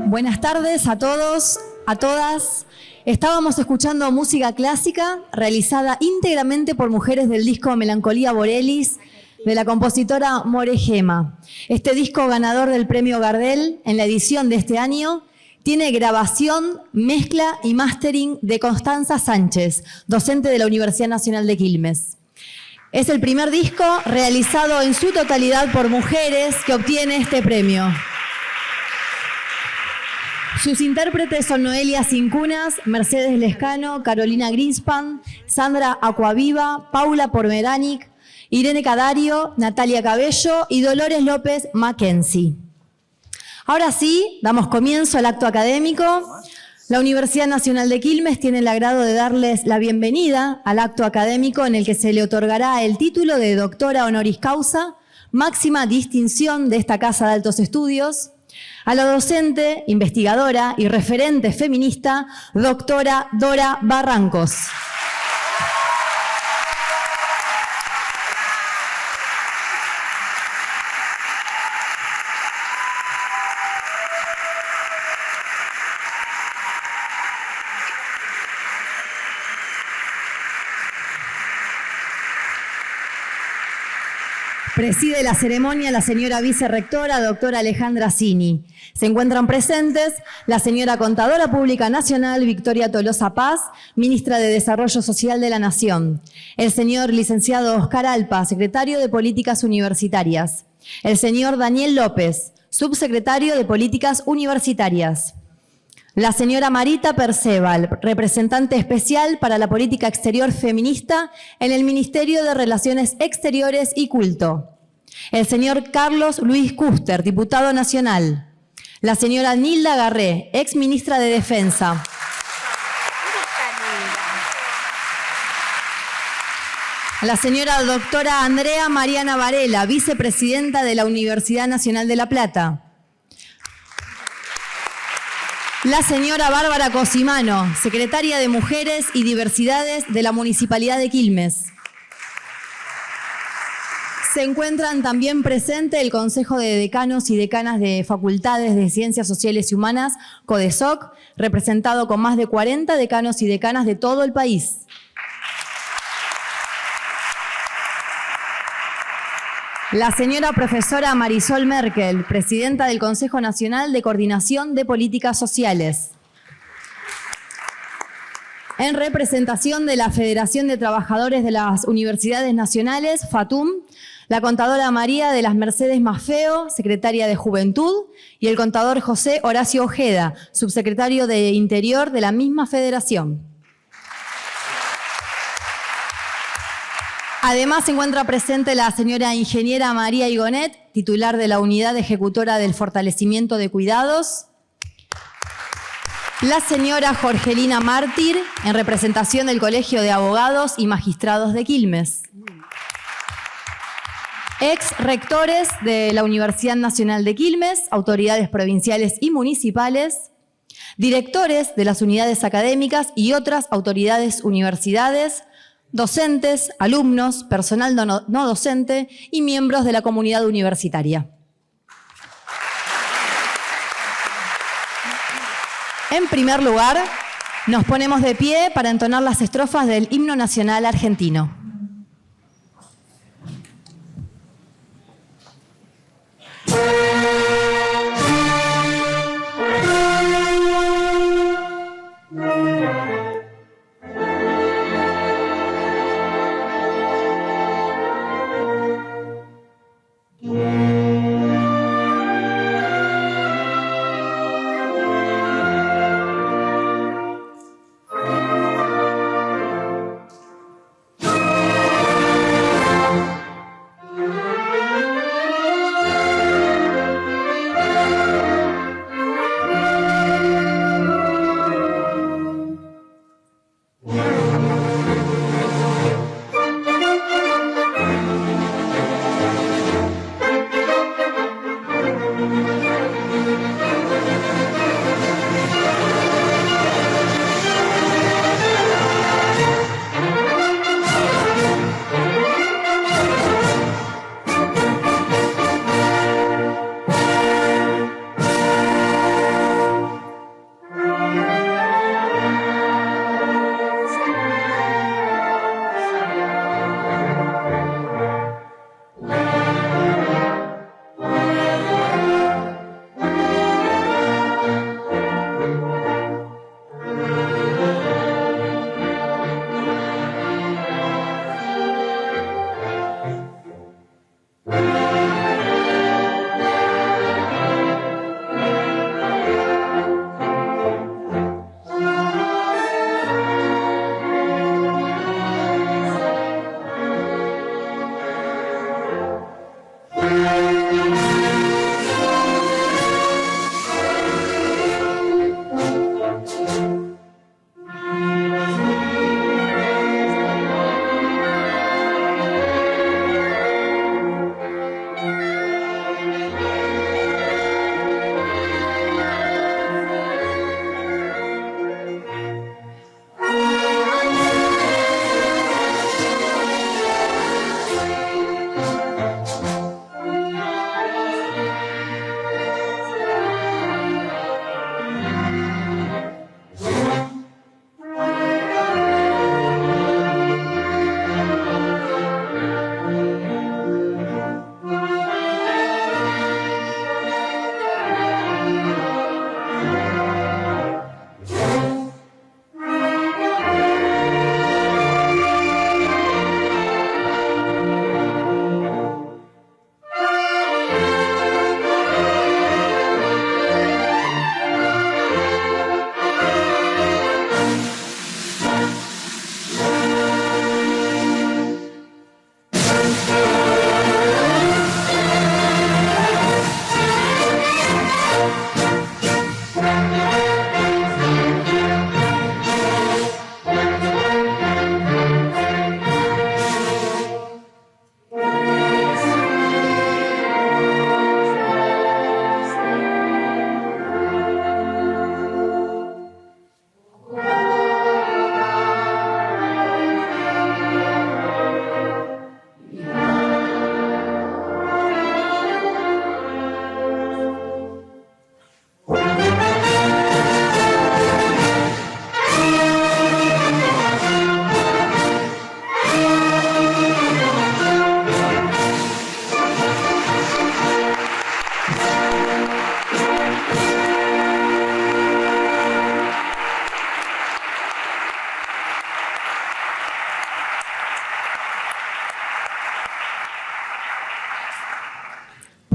Buenas tardes a todos, a todas. Estábamos escuchando música clásica realizada íntegramente por mujeres del disco Melancolía Borelis de la compositora More Gema. Este disco, ganador del premio Gardel en la edición de este año, tiene grabación, mezcla y mastering de Constanza Sánchez, docente de la Universidad Nacional de Quilmes. Es el primer disco realizado en su totalidad por mujeres que obtiene este premio. Sus intérpretes son Noelia Cincunas, Mercedes Lescano, Carolina Greenspan, Sandra Aquaviva, Paula Pormeranic, Irene Cadario, Natalia Cabello y Dolores López Mackenzie. Ahora sí, damos comienzo al acto académico. La Universidad Nacional de Quilmes tiene el agrado de darles la bienvenida al acto académico en el que se le otorgará el título de doctora honoris causa, máxima distinción de esta Casa de Altos Estudios, a la docente, investigadora y referente feminista, doctora Dora Barrancos. Preside la ceremonia la señora vicerrectora, doctora Alejandra Cini. Se encuentran presentes la señora Contadora Pública Nacional, Victoria Tolosa Paz, ministra de Desarrollo Social de la Nación. El señor licenciado Oscar Alpa, secretario de Políticas Universitarias. El señor Daniel López, subsecretario de Políticas Universitarias. La señora Marita Perceval, representante especial para la política exterior feminista en el Ministerio de Relaciones Exteriores y Culto. El señor Carlos Luis Custer, diputado nacional. La señora Nilda Garré, ex ministra de Defensa. La señora doctora Andrea Mariana Varela, vicepresidenta de la Universidad Nacional de La Plata. La señora Bárbara Cosimano, secretaria de Mujeres y Diversidades de la Municipalidad de Quilmes. Se encuentran también presentes el Consejo de Decanos y Decanas de Facultades de Ciencias Sociales y Humanas, CODESOC, representado con más de 40 decanos y decanas de todo el país. La señora profesora Marisol Merkel, presidenta del Consejo Nacional de Coordinación de Políticas Sociales. En representación de la Federación de Trabajadores de las Universidades Nacionales, FATUM, la contadora María de las Mercedes Maffeo, secretaria de Juventud, y el contador José Horacio Ojeda, subsecretario de Interior de la misma federación. Además, se encuentra presente la señora ingeniera María Igonet, titular de la Unidad Ejecutora del Fortalecimiento de Cuidados. La señora Jorgelina Mártir, en representación del Colegio de Abogados y Magistrados de Quilmes. Ex rectores de la Universidad Nacional de Quilmes, autoridades provinciales y municipales, directores de las unidades académicas y otras autoridades universidades, docentes, alumnos, personal no docente y miembros de la comunidad universitaria. En primer lugar, nos ponemos de pie para entonar las estrofas del himno nacional argentino.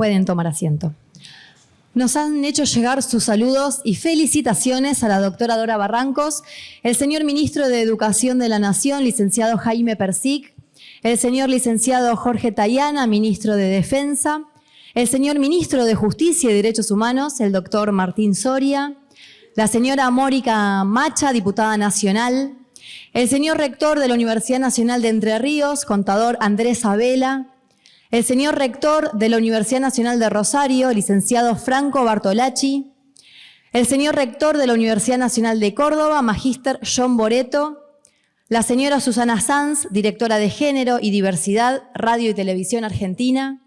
Pueden tomar asiento. Nos han hecho llegar sus saludos y felicitaciones a la doctora Dora Barrancos, el señor ministro de Educación de la Nación, licenciado Jaime Persic, el señor licenciado Jorge Tayana, ministro de Defensa, el señor ministro de Justicia y Derechos Humanos, el doctor Martín Soria, la señora Mónica Macha, diputada nacional, el señor rector de la Universidad Nacional de Entre Ríos, contador Andrés Abela, el señor rector de la Universidad Nacional de Rosario, licenciado Franco Bartolacci, el señor rector de la Universidad Nacional de Córdoba, magíster John Boreto, la señora Susana Sanz, directora de Género y Diversidad, Radio y Televisión Argentina,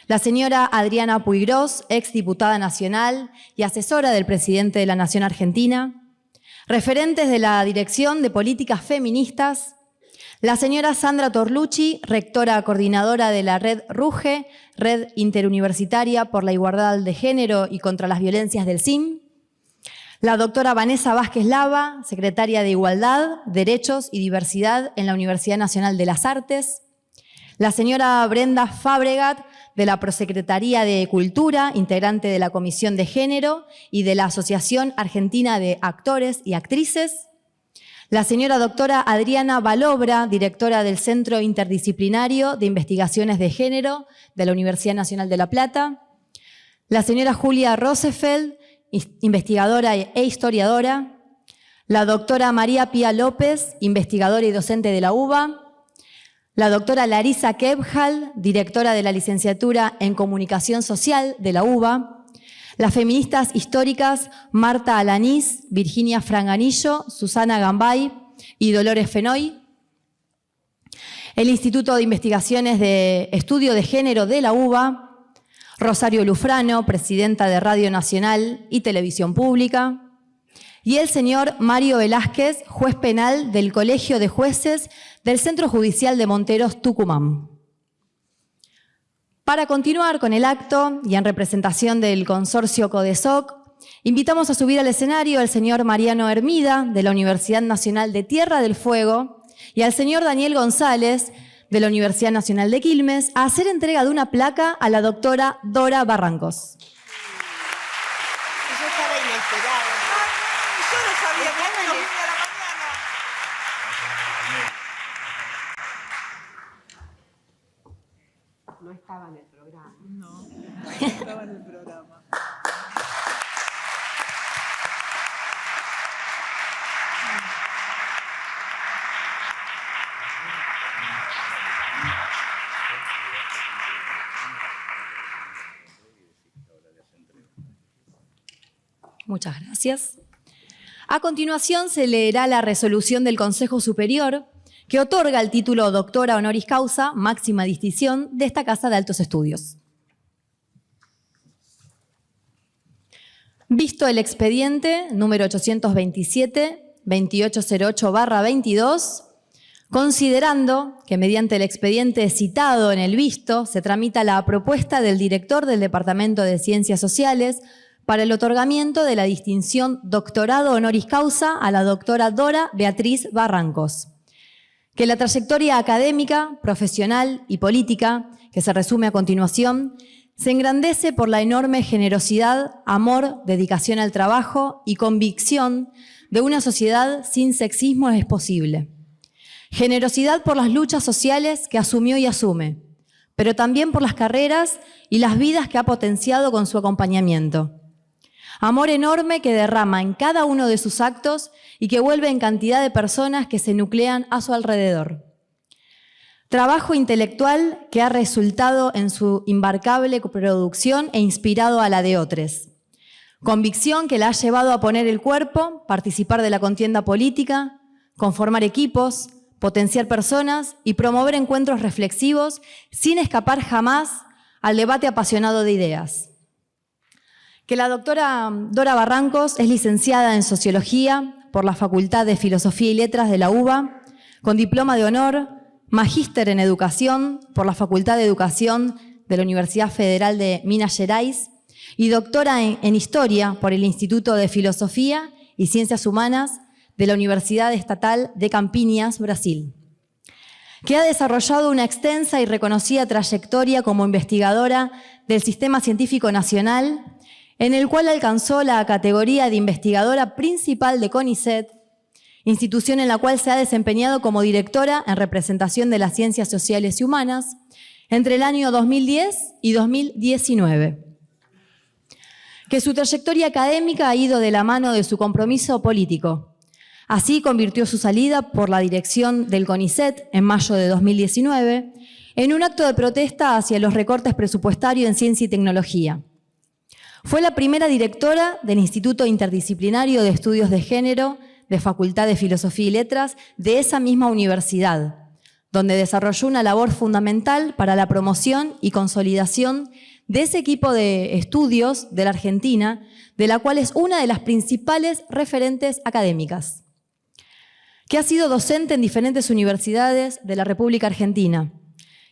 la señora Adriana Puigros, exdiputada nacional y asesora del presidente de la Nación Argentina, referentes de la Dirección de Políticas Feministas, la señora Sandra Torlucci, rectora coordinadora de la Red RUGE, Red Interuniversitaria por la Igualdad de Género y contra las Violencias del CIM, la doctora Vanessa Vázquez Lava, secretaria de Igualdad, Derechos y Diversidad en la Universidad Nacional de las Artes, la señora Brenda Fabregat, de la Prosecretaría de Cultura, integrante de la Comisión de Género y de la Asociación Argentina de Actores y Actrices, la señora doctora Adriana Balobra, directora del Centro Interdisciplinario de Investigaciones de Género de la Universidad Nacional de La Plata, la señora Julia Rosefeld, investigadora e historiadora, la doctora María Pía López, investigadora y docente de la UBA, la doctora Larisa Kebhal, directora de la licenciatura en Comunicación Social de la UBA, las feministas históricas Marta Alanís, Virginia Franganillo, Susana Gambay y Dolores Fenoy, el Instituto de Investigaciones de Estudio de Género de la UBA, Rosario Lufrano, presidenta de Radio Nacional y Televisión Pública, y el señor Mario Velázquez, juez penal del Colegio de Jueces del Centro Judicial de Monteros, Tucumán. Para continuar con el acto y en representación del consorcio CODESOC, invitamos a subir al escenario al señor Mariano Hermida, de la Universidad Nacional de Tierra del Fuego, y al señor Daniel González, de la Universidad Nacional de Quilmes, a hacer entrega de una placa a la doctora Dora Barrancos. Yo estaba inesperado. Yo no sabía que no venía a la mañana. No estaba en el programa. No estaba en el programa. Muchas gracias. A continuación se leerá la resolución del Consejo Superior que otorga el título Doctora Honoris Causa, máxima distinción de esta Casa de Altos Estudios. Visto el expediente número 827-2808/22, considerando que mediante el expediente citado en el visto se tramita la propuesta del director del Departamento de Ciencias Sociales para el otorgamiento de la distinción Doctorado Honoris Causa a la doctora Dora Beatriz Barrancos, que la trayectoria académica, profesional y política, que se resume a continuación, se engrandece por la enorme generosidad, amor, dedicación al trabajo y convicción de una sociedad sin sexismo es posible. Generosidad por las luchas sociales que asumió y asume, pero también por las carreras y las vidas que ha potenciado con su acompañamiento. Amor enorme que derrama en cada uno de sus actos y que vuelve en cantidad de personas que se nuclean a su alrededor. Trabajo intelectual que ha resultado en su imbarcable producción e inspirado a la de otros. Convicción que la ha llevado a poner el cuerpo, participar de la contienda política, conformar equipos, potenciar personas y promover encuentros reflexivos sin escapar jamás al debate apasionado de ideas. Que la doctora Dora Barrancos es licenciada en Sociología por la Facultad de Filosofía y Letras de la UBA, con diploma de honor, magíster en Educación por la Facultad de Educación de la Universidad Federal de Minas Gerais y doctora en Historia por el Instituto de Filosofía y Ciencias Humanas de la Universidad Estatal de Campinas, Brasil. que ha desarrollado una extensa y reconocida trayectoria como investigadora del Sistema Científico Nacional, en el cual alcanzó la categoría de investigadora principal de CONICET, institución en la cual se ha desempeñado como directora en representación de las ciencias sociales y humanas entre el año 2010 y 2019. Que su trayectoria académica ha ido de la mano de su compromiso político. Así convirtió su salida por la dirección del CONICET en mayo de 2019 en un acto de protesta hacia los recortes presupuestarios en ciencia y tecnología. Fue la primera directora del Instituto Interdisciplinario de Estudios de Género de Facultad de Filosofía y Letras de esa misma universidad, donde desarrolló una labor fundamental para la promoción y consolidación de ese equipo de estudios de la Argentina, de la cual es una de las principales referentes académicas, que ha sido docente en diferentes universidades de la República Argentina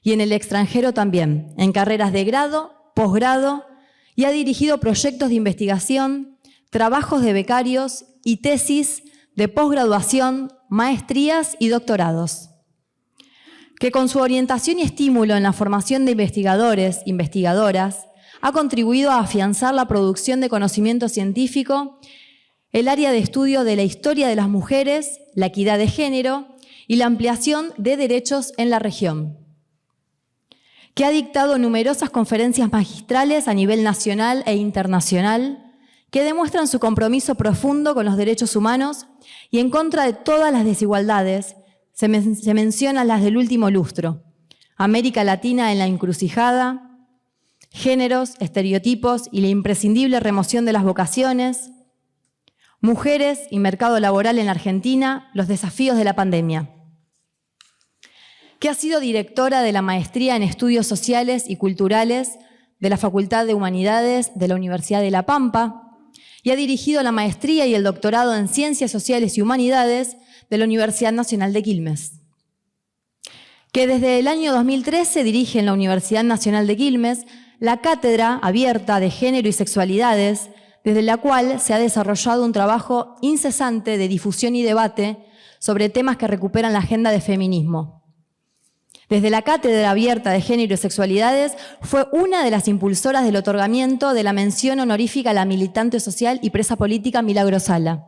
y en el extranjero también, en carreras de grado, posgrado, y ha dirigido proyectos de investigación, trabajos de becarios y tesis de posgraduación, maestrías y doctorados. Que con su orientación y estímulo en la formación de investigadores, investigadoras, ha contribuido a afianzar la producción de conocimiento científico, el área de estudio de la historia de las mujeres, la equidad de género y la ampliación de derechos en la región. Que ha dictado numerosas conferencias magistrales a nivel nacional e internacional que demuestran su compromiso profundo con los derechos humanos y en contra de todas las desigualdades. Se mencionan las del último lustro: América Latina en la encrucijada, géneros, estereotipos y la imprescindible remoción de las vocaciones, mujeres y mercado laboral en la Argentina, los desafíos de la pandemia. Que ha sido directora de la Maestría en Estudios Sociales y Culturales de la Facultad de Humanidades de la Universidad de La Pampa y ha dirigido la maestría y el doctorado en Ciencias Sociales y Humanidades de la Universidad Nacional de Quilmes. Que desde el año 2013 dirige en la Universidad Nacional de Quilmes la Cátedra Abierta de Género y Sexualidades, desde la cual se ha desarrollado un trabajo incesante de difusión y debate sobre temas que recuperan la agenda de feminismo. Desde la Cátedra Abierta de Género y Sexualidades fue una de las impulsoras del otorgamiento de la mención honorífica a la militante social y presa política Milagro Sala,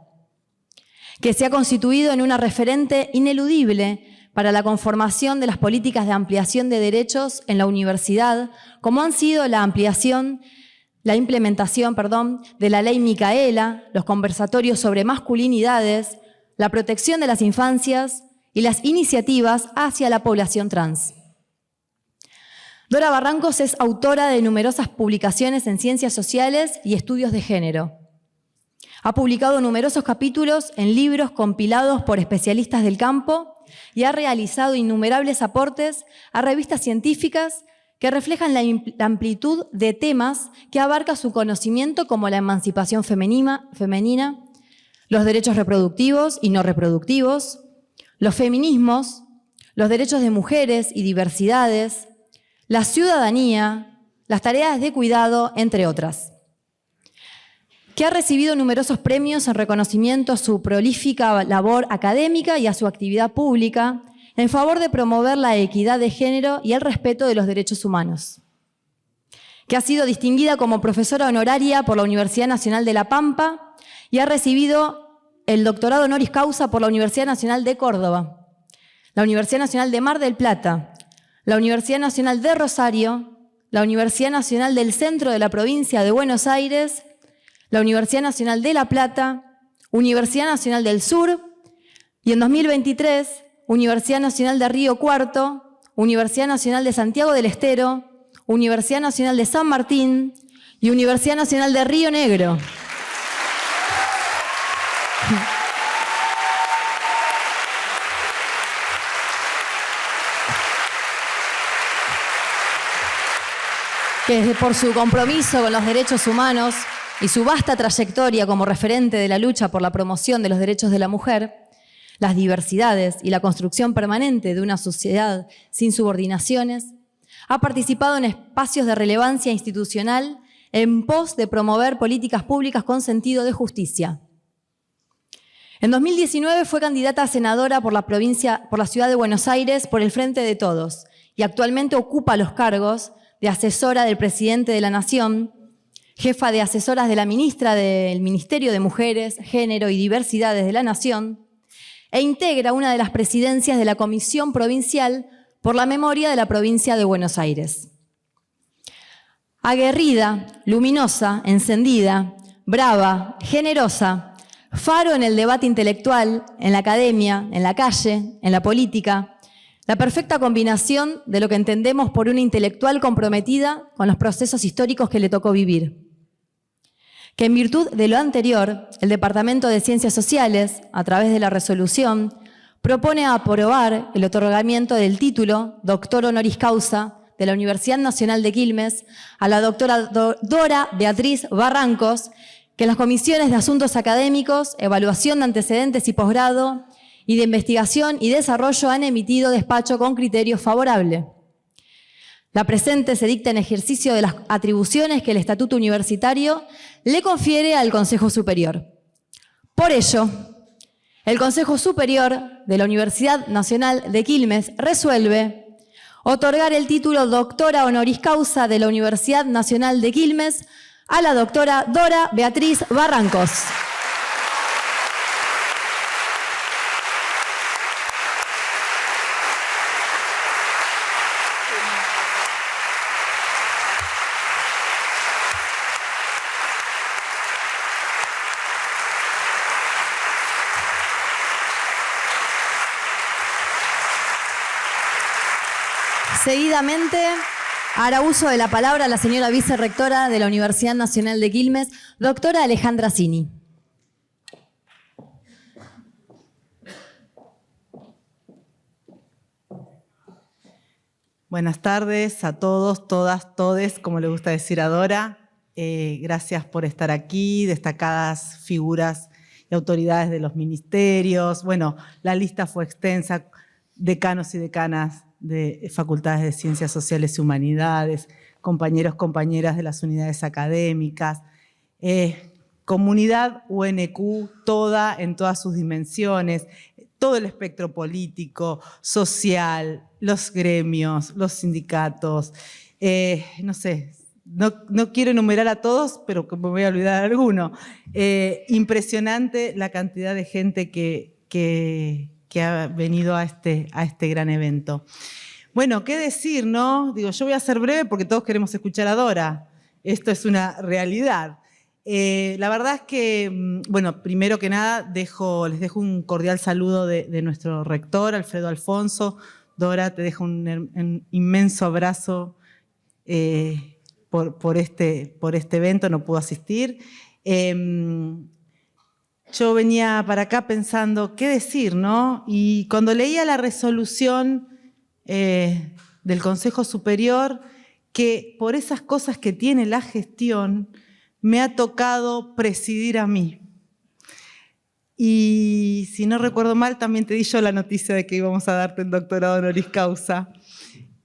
que se ha constituido en una referente ineludible para la conformación de las políticas de ampliación de derechos en la universidad, como han sido la implementación de la Ley Micaela, los conversatorios sobre masculinidades, la protección de las infancias y las iniciativas hacia la población trans. Dora Barrancos es autora de numerosas publicaciones en ciencias sociales y estudios de género. Ha publicado numerosos capítulos en libros compilados por especialistas del campo y ha realizado innumerables aportes a revistas científicas que reflejan la amplitud de temas que abarca su conocimiento, como la emancipación femenina, los derechos reproductivos y no reproductivos, los feminismos, los derechos de mujeres y diversidades, la ciudadanía, las tareas de cuidado, entre otras. Que ha recibido numerosos premios en reconocimiento a su prolífica labor académica y a su actividad pública en favor de promover la equidad de género y el respeto de los derechos humanos. Que ha sido distinguida como profesora honoraria por la Universidad Nacional de La Pampa y ha recibido el doctorado honoris causa por la Universidad Nacional de Córdoba, la Universidad Nacional de Mar del Plata, la Universidad Nacional de Rosario, la Universidad Nacional del Centro de la Provincia de Buenos Aires, la Universidad Nacional de La Plata, Universidad Nacional del Sur y en 2023, Universidad Nacional de Río Cuarto, Universidad Nacional de Santiago del Estero, Universidad Nacional de San Martín y Universidad Nacional de Río Negro. Que por su compromiso con los derechos humanos y su vasta trayectoria como referente de la lucha por la promoción de los derechos de la mujer, las diversidades y la construcción permanente de una sociedad sin subordinaciones, ha participado en espacios de relevancia institucional en pos de promover políticas públicas con sentido de justicia. En 2019 fue candidata a senadora por la ciudad de Buenos Aires por el Frente de Todos y actualmente ocupa los cargos de asesora del presidente de la Nación, jefa de asesoras de la ministra del Ministerio de Mujeres, Género y Diversidades de la Nación, e integra una de las presidencias de la Comisión Provincial por la Memoria de la Provincia de Buenos Aires. Aguerrida, luminosa, encendida, brava, generosa, faro en el debate intelectual, en la academia, en la calle, en la política, la perfecta combinación de lo que entendemos por una intelectual comprometida con los procesos históricos que le tocó vivir. Que en virtud de lo anterior, el Departamento de Ciencias Sociales, a través de la resolución, propone aprobar el otorgamiento del título Doctor Honoris Causa de la Universidad Nacional de Quilmes a la doctora Dora Beatriz Barrancos, que en las comisiones de Asuntos Académicos, Evaluación de Antecedentes y Posgrado y de Investigación y Desarrollo han emitido despacho con criterio favorable. La presente se dicta en ejercicio de las atribuciones que el Estatuto Universitario le confiere al Consejo Superior. Por ello, el Consejo Superior de la Universidad Nacional de Quilmes resuelve otorgar el título Doctora Honoris Causa de la Universidad Nacional de Quilmes a la doctora Dora Beatriz Barrancos. Seguidamente, hará uso de la palabra la señora vicerrectora de la Universidad Nacional de Quilmes, doctora Alejandra Cini. Buenas tardes a todos, todas, todes, como le gusta decir a Dora. Gracias por estar aquí, destacadas figuras y autoridades de los ministerios. Bueno, la lista fue extensa, decanos y decanas de facultades de Ciencias Sociales y Humanidades, compañeros, compañeras de las unidades académicas, comunidad UNQ, toda en todas sus dimensiones, todo el espectro político, social, los gremios, los sindicatos, no sé, no quiero enumerar a todos, pero me voy a olvidar de alguno. Impresionante la cantidad de gente que ha venido a este gran evento. Bueno, ¿qué decir, no? Digo, yo voy a ser breve porque todos queremos escuchar a Dora. Esto es una realidad. La verdad es que, bueno, primero que nada, les dejo un cordial saludo de nuestro rector, Alfredo Alfonso. Dora, te dejo un inmenso abrazo por este evento, no pudo asistir. Yo venía para acá pensando qué decir, ¿no? Y cuando leía la resolución del Consejo Superior, que por esas cosas que tiene la gestión, me ha tocado presidir a mí. Y si no recuerdo mal, también te di yo la noticia de que íbamos a darte el doctorado honoris causa.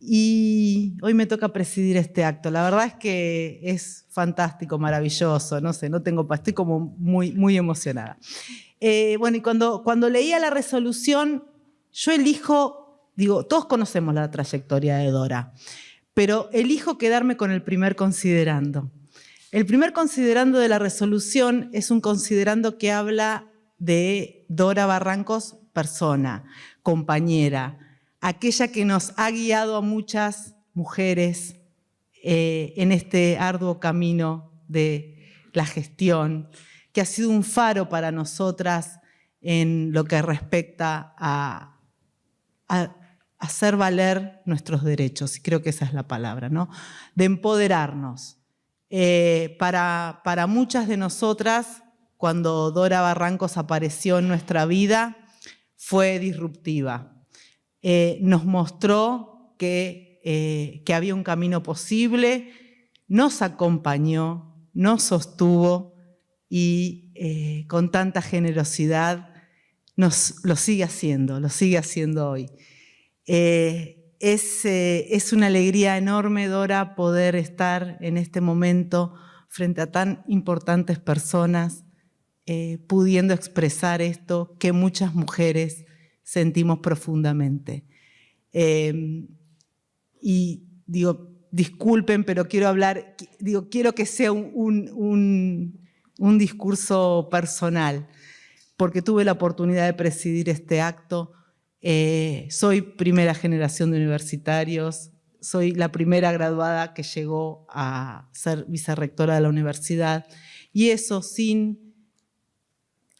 Y hoy me toca presidir este acto. La verdad es que es fantástico, maravilloso, no sé, estoy como muy emocionada. Bueno, y cuando leía la resolución, yo elijo, digo, todos conocemos la trayectoria de Dora, pero elijo quedarme con el primer considerando. El primer considerando de la resolución es un considerando que habla de Dora Barrancos, persona, compañera, aquella que nos ha guiado a muchas mujeres en este arduo camino de la gestión, que ha sido un faro para nosotras en lo que respecta a hacer valer nuestros derechos, y creo que esa es la palabra, ¿no? De empoderarnos. Para muchas de nosotras, cuando Dora Barrancos apareció en nuestra vida, fue disruptiva. Nos mostró que había un camino posible, nos acompañó, nos sostuvo y con tanta generosidad lo sigue haciendo hoy. Es una alegría enorme, Dora, poder estar en este momento frente a tan importantes personas pudiendo expresar esto que muchas mujeres sentimos profundamente. Y digo, disculpen, pero quiero hablar, quiero que sea un discurso personal, porque tuve la oportunidad de presidir este acto. Soy primera generación de universitarios, soy la primera graduada que llegó a ser vicerrectora de la universidad, y eso sin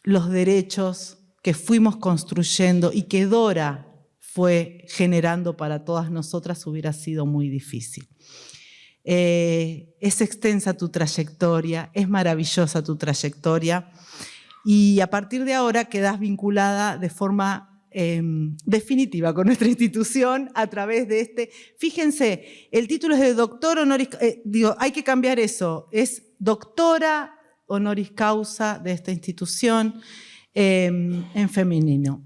los derechos que fuimos construyendo y que Dora fue generando para todas nosotras hubiera sido muy difícil. Es extensa tu trayectoria, es maravillosa tu trayectoria, y a partir de ahora quedás vinculada de forma definitiva con nuestra institución a través de este. Fíjense, el título es de doctor honoris causa, hay que cambiar eso, es doctora honoris causa de esta institución en femenino.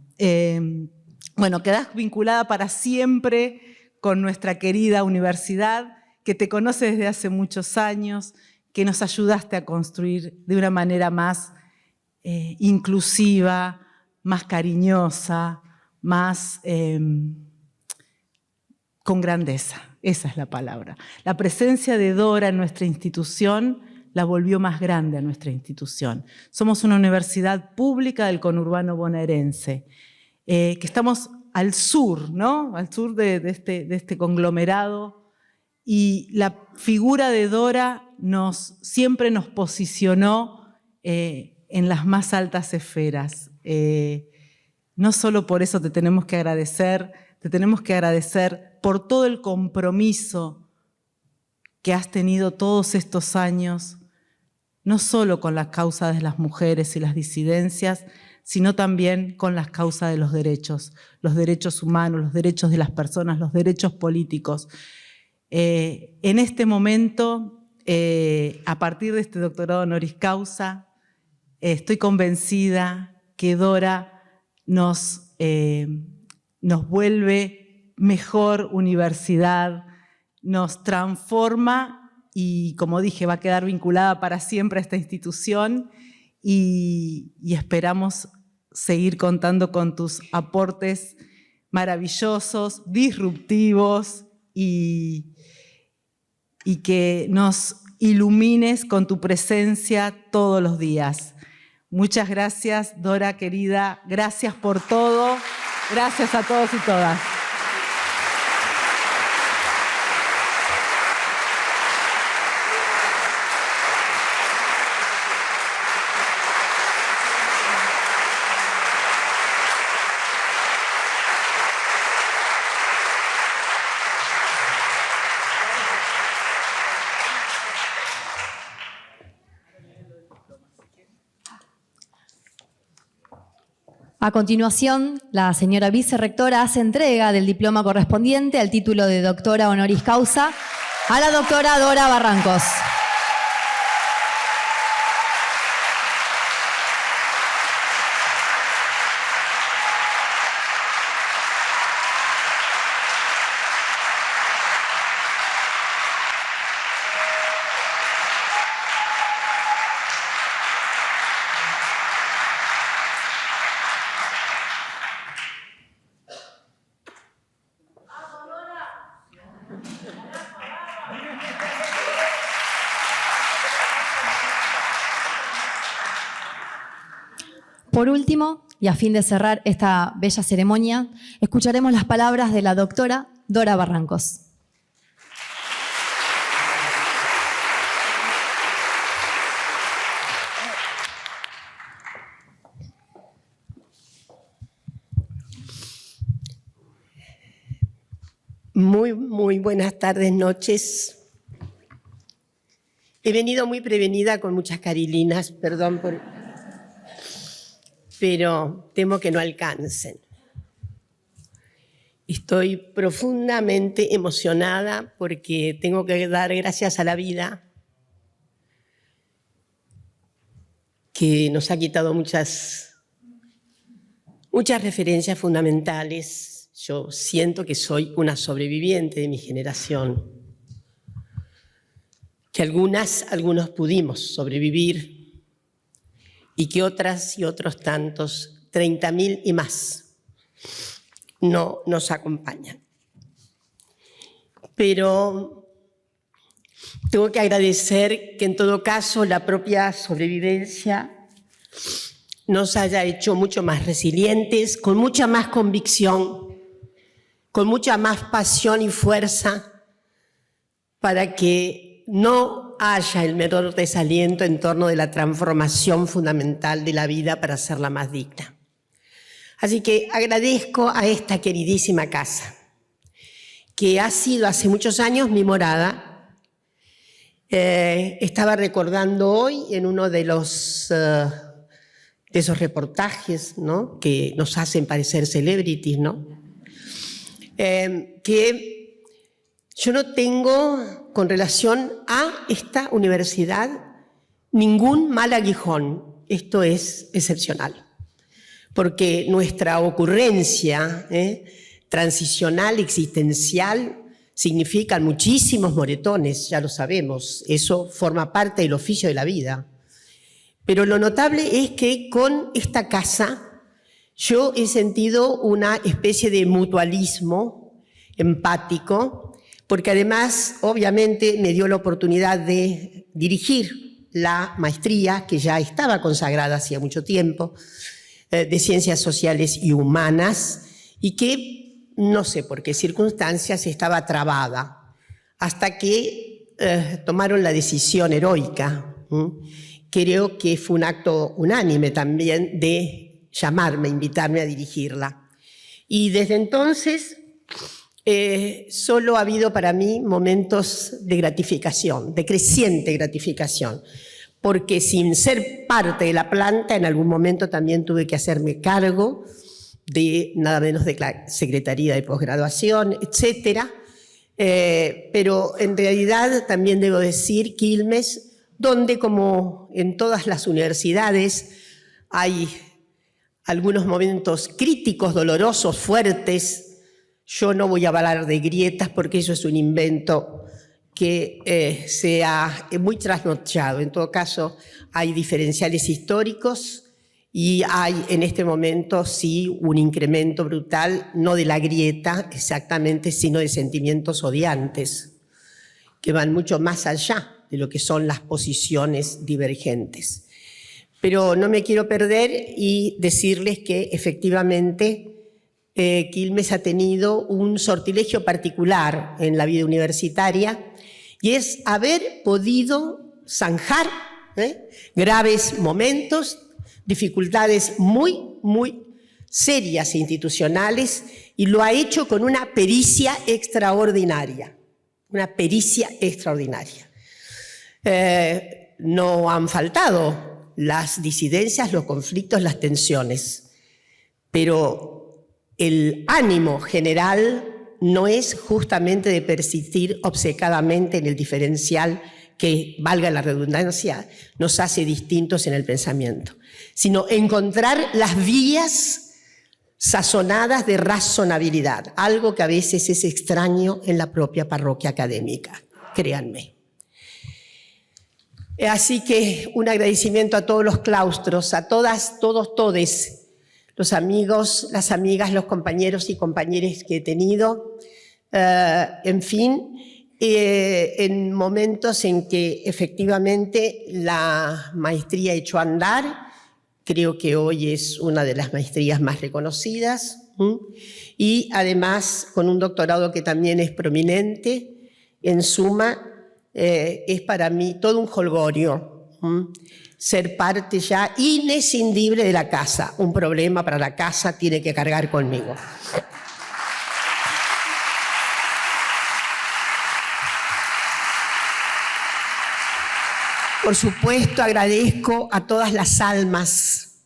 Bueno, quedás vinculada para siempre con nuestra querida universidad, que te conoce desde hace muchos años, que nos ayudaste a construir de una manera más inclusiva, más cariñosa, más con grandeza. Esa es la palabra. La presencia de Dora en nuestra institución la volvió más grande a nuestra institución. Somos una universidad pública del conurbano bonaerense, que estamos al sur, ¿no? Al sur de este conglomerado, y la figura de Dora siempre nos posicionó en las más altas esferas. No solo por eso te tenemos que agradecer por todo el compromiso que has tenido todos estos años, no solo con las causas de las mujeres y las disidencias, sino también con las causas de los derechos humanos, los derechos de las personas, los derechos políticos. En este momento, a partir de este doctorado honoris causa, estoy convencida que Dora nos vuelve mejor universidad, nos transforma y, como dije, va a quedar vinculada para siempre a esta institución, y esperamos seguir contando con tus aportes maravillosos, disruptivos, y que nos ilumines con tu presencia todos los días. Muchas gracias, Dora querida, gracias por todo, gracias a todos y todas. A continuación, la señora vicerrectora hace entrega del diploma correspondiente al título de doctora honoris causa a la doctora Dora Barrancos. Por último, y a fin de cerrar esta bella ceremonia, escucharemos las palabras de la doctora Dora Barrancos. Muy buenas tardes, noches. He venido muy prevenida con muchas carilinas, perdón pero temo que no alcancen. Estoy profundamente emocionada porque tengo que dar gracias a la vida que nos ha quitado muchas referencias fundamentales. Yo siento que soy una sobreviviente de mi generación, que algunos pudimos sobrevivir y que otras y otros tantos, 30.000 y más, no nos acompañan. Pero tengo que agradecer que en todo caso la propia sobrevivencia nos haya hecho mucho más resilientes, con mucha más convicción, con mucha más pasión y fuerza, para que no haya el menor desaliento en torno de la transformación fundamental de la vida para hacerla más digna. Así que agradezco a esta queridísima casa, que ha sido hace muchos años mi morada. Estaba recordando hoy en uno de esos reportajes, ¿no?, que nos hacen parecer celebrities, ¿no?, que yo no tengo con relación a esta universidad ningún mal aguijón. Esto es excepcional, porque nuestra ocurrencia transicional, existencial, significan muchísimos moretones, ya lo sabemos, eso forma parte del oficio de la vida. Pero lo notable es que con esta casa yo he sentido una especie de mutualismo empático, porque además, obviamente, me dio la oportunidad de dirigir la maestría, que ya estaba consagrada hacía mucho tiempo, de Ciencias Sociales y Humanas, y que, no sé por qué circunstancias, estaba trabada, hasta que tomaron la decisión heroica. Creo que fue un acto unánime también de llamarme, invitarme a dirigirla. Y desde entonces solo ha habido para mí momentos de gratificación, de creciente gratificación, porque sin ser parte de la planta, en algún momento también tuve que hacerme cargo de nada menos de la Secretaría de Posgraduación, etcétera. Pero en realidad también debo decir Quilmes, donde como en todas las universidades hay algunos momentos críticos, dolorosos, fuertes. Yo no voy a hablar de grietas porque eso es un invento que se ha muy trasnochado. En todo caso, hay diferenciales históricos y hay en este momento sí un incremento brutal, no de la grieta exactamente, sino de sentimientos odiantes, que van mucho más allá de lo que son las posiciones divergentes. Pero no me quiero perder y decirles que efectivamente Quilmes ha tenido un sortilegio particular en la vida universitaria y es haber podido zanjar graves momentos, dificultades muy, muy serias e institucionales, y lo ha hecho con una pericia extraordinaria, una pericia extraordinaria. No han faltado las disidencias, los conflictos, las tensiones, pero el ánimo general no es justamente de persistir obcecadamente en el diferencial que, valga la redundancia, nos hace distintos en el pensamiento, sino encontrar las vías sazonadas de razonabilidad, algo que a veces es extraño en la propia parroquia académica, créanme. Así que un agradecimiento a todos los claustros, a todas, todos, todes, los amigos, las amigas, los compañeros y compañeras que he tenido, en fin, en momentos en que efectivamente la maestría echó a andar. Creo que hoy es una de las maestrías más reconocidas, y además con un doctorado que también es prominente. En suma, es para mí todo un jolgorio ser parte ya inescindible de la casa. Un problema para la casa tiene que cargar conmigo. Por supuesto, agradezco a todas las almas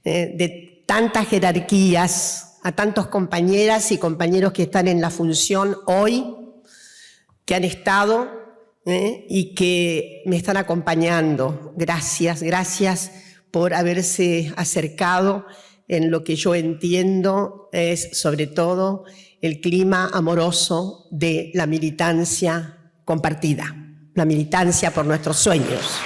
de tantas jerarquías, a tantos compañeras y compañeros que están en la función hoy, que han estado y que me están acompañando. Gracias, gracias por haberse acercado en lo que yo entiendo es sobre todo el clima amoroso de la militancia compartida, la militancia por nuestros sueños.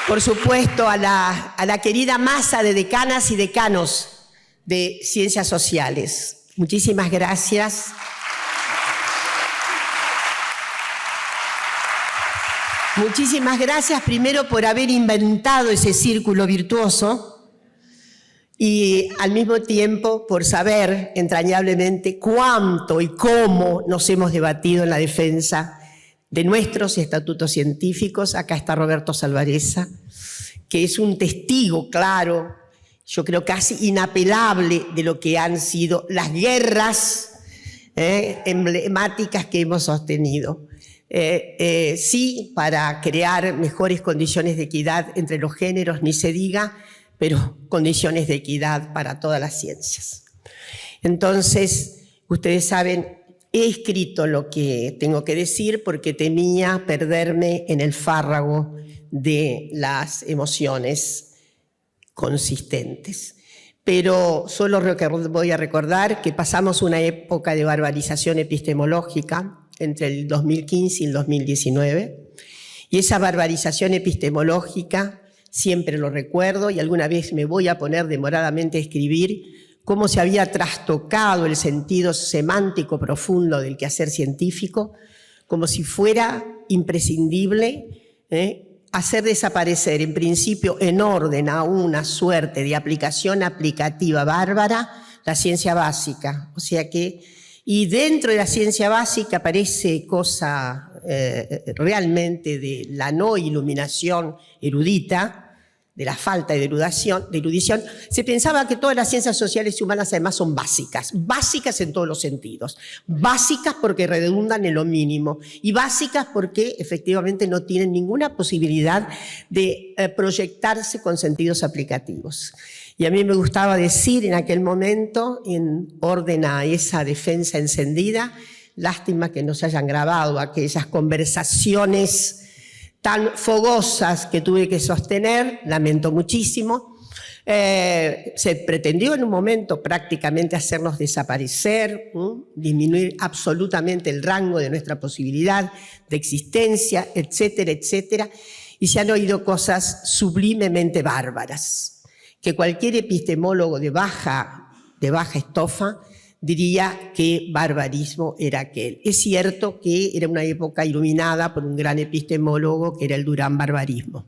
Por supuesto, a la querida masa de decanas y decanos de Ciencias Sociales. Muchísimas gracias. Muchísimas gracias primero por haber inventado ese círculo virtuoso y al mismo tiempo por saber entrañablemente cuánto y cómo nos hemos debatido en la defensa de nuestros estatutos científicos. Acá está Roberto Salvarezza, que es un testigo claro, yo creo casi inapelable, de lo que han sido las guerras emblemáticas que hemos sostenido. Sí, para crear mejores condiciones de equidad entre los géneros, ni se diga, pero condiciones de equidad para todas las ciencias. Entonces, ustedes saben, he escrito lo que tengo que decir porque temía perderme en el fárrago de las emociones consistentes. Pero solo voy a recordar que pasamos una época de barbarización epistemológica entre el 2015 y el 2019, y esa barbarización epistemológica siempre lo recuerdo, y alguna vez me voy a poner demoradamente a escribir cómo se había trastocado el sentido semántico profundo del quehacer científico, como si fuera imprescindible hacer desaparecer, en principio en orden a una suerte de aplicación aplicativa bárbara, la ciencia básica. O sea que, y dentro de la ciencia básica aparece cosa realmente de la no iluminación erudita, de la falta de erudición. Se pensaba que todas las ciencias sociales y humanas además son básicas, básicas en todos los sentidos, básicas porque redundan en lo mínimo y básicas porque efectivamente no tienen ninguna posibilidad de proyectarse con sentidos aplicativos. Y a mí me gustaba decir en aquel momento, en orden a esa defensa encendida, lástima que no se hayan grabado aquellas conversaciones tan fogosas que tuve que sostener, lamento muchísimo. Se pretendió en un momento prácticamente hacernos desaparecer, disminuir absolutamente el rango de nuestra posibilidad de existencia, etcétera, etcétera. Y se han oído cosas sublimemente bárbaras, que cualquier epistemólogo de baja estofa diría que barbarismo era aquel. Es cierto que era una época iluminada por un gran epistemólogo que era el Durán Barbarismo.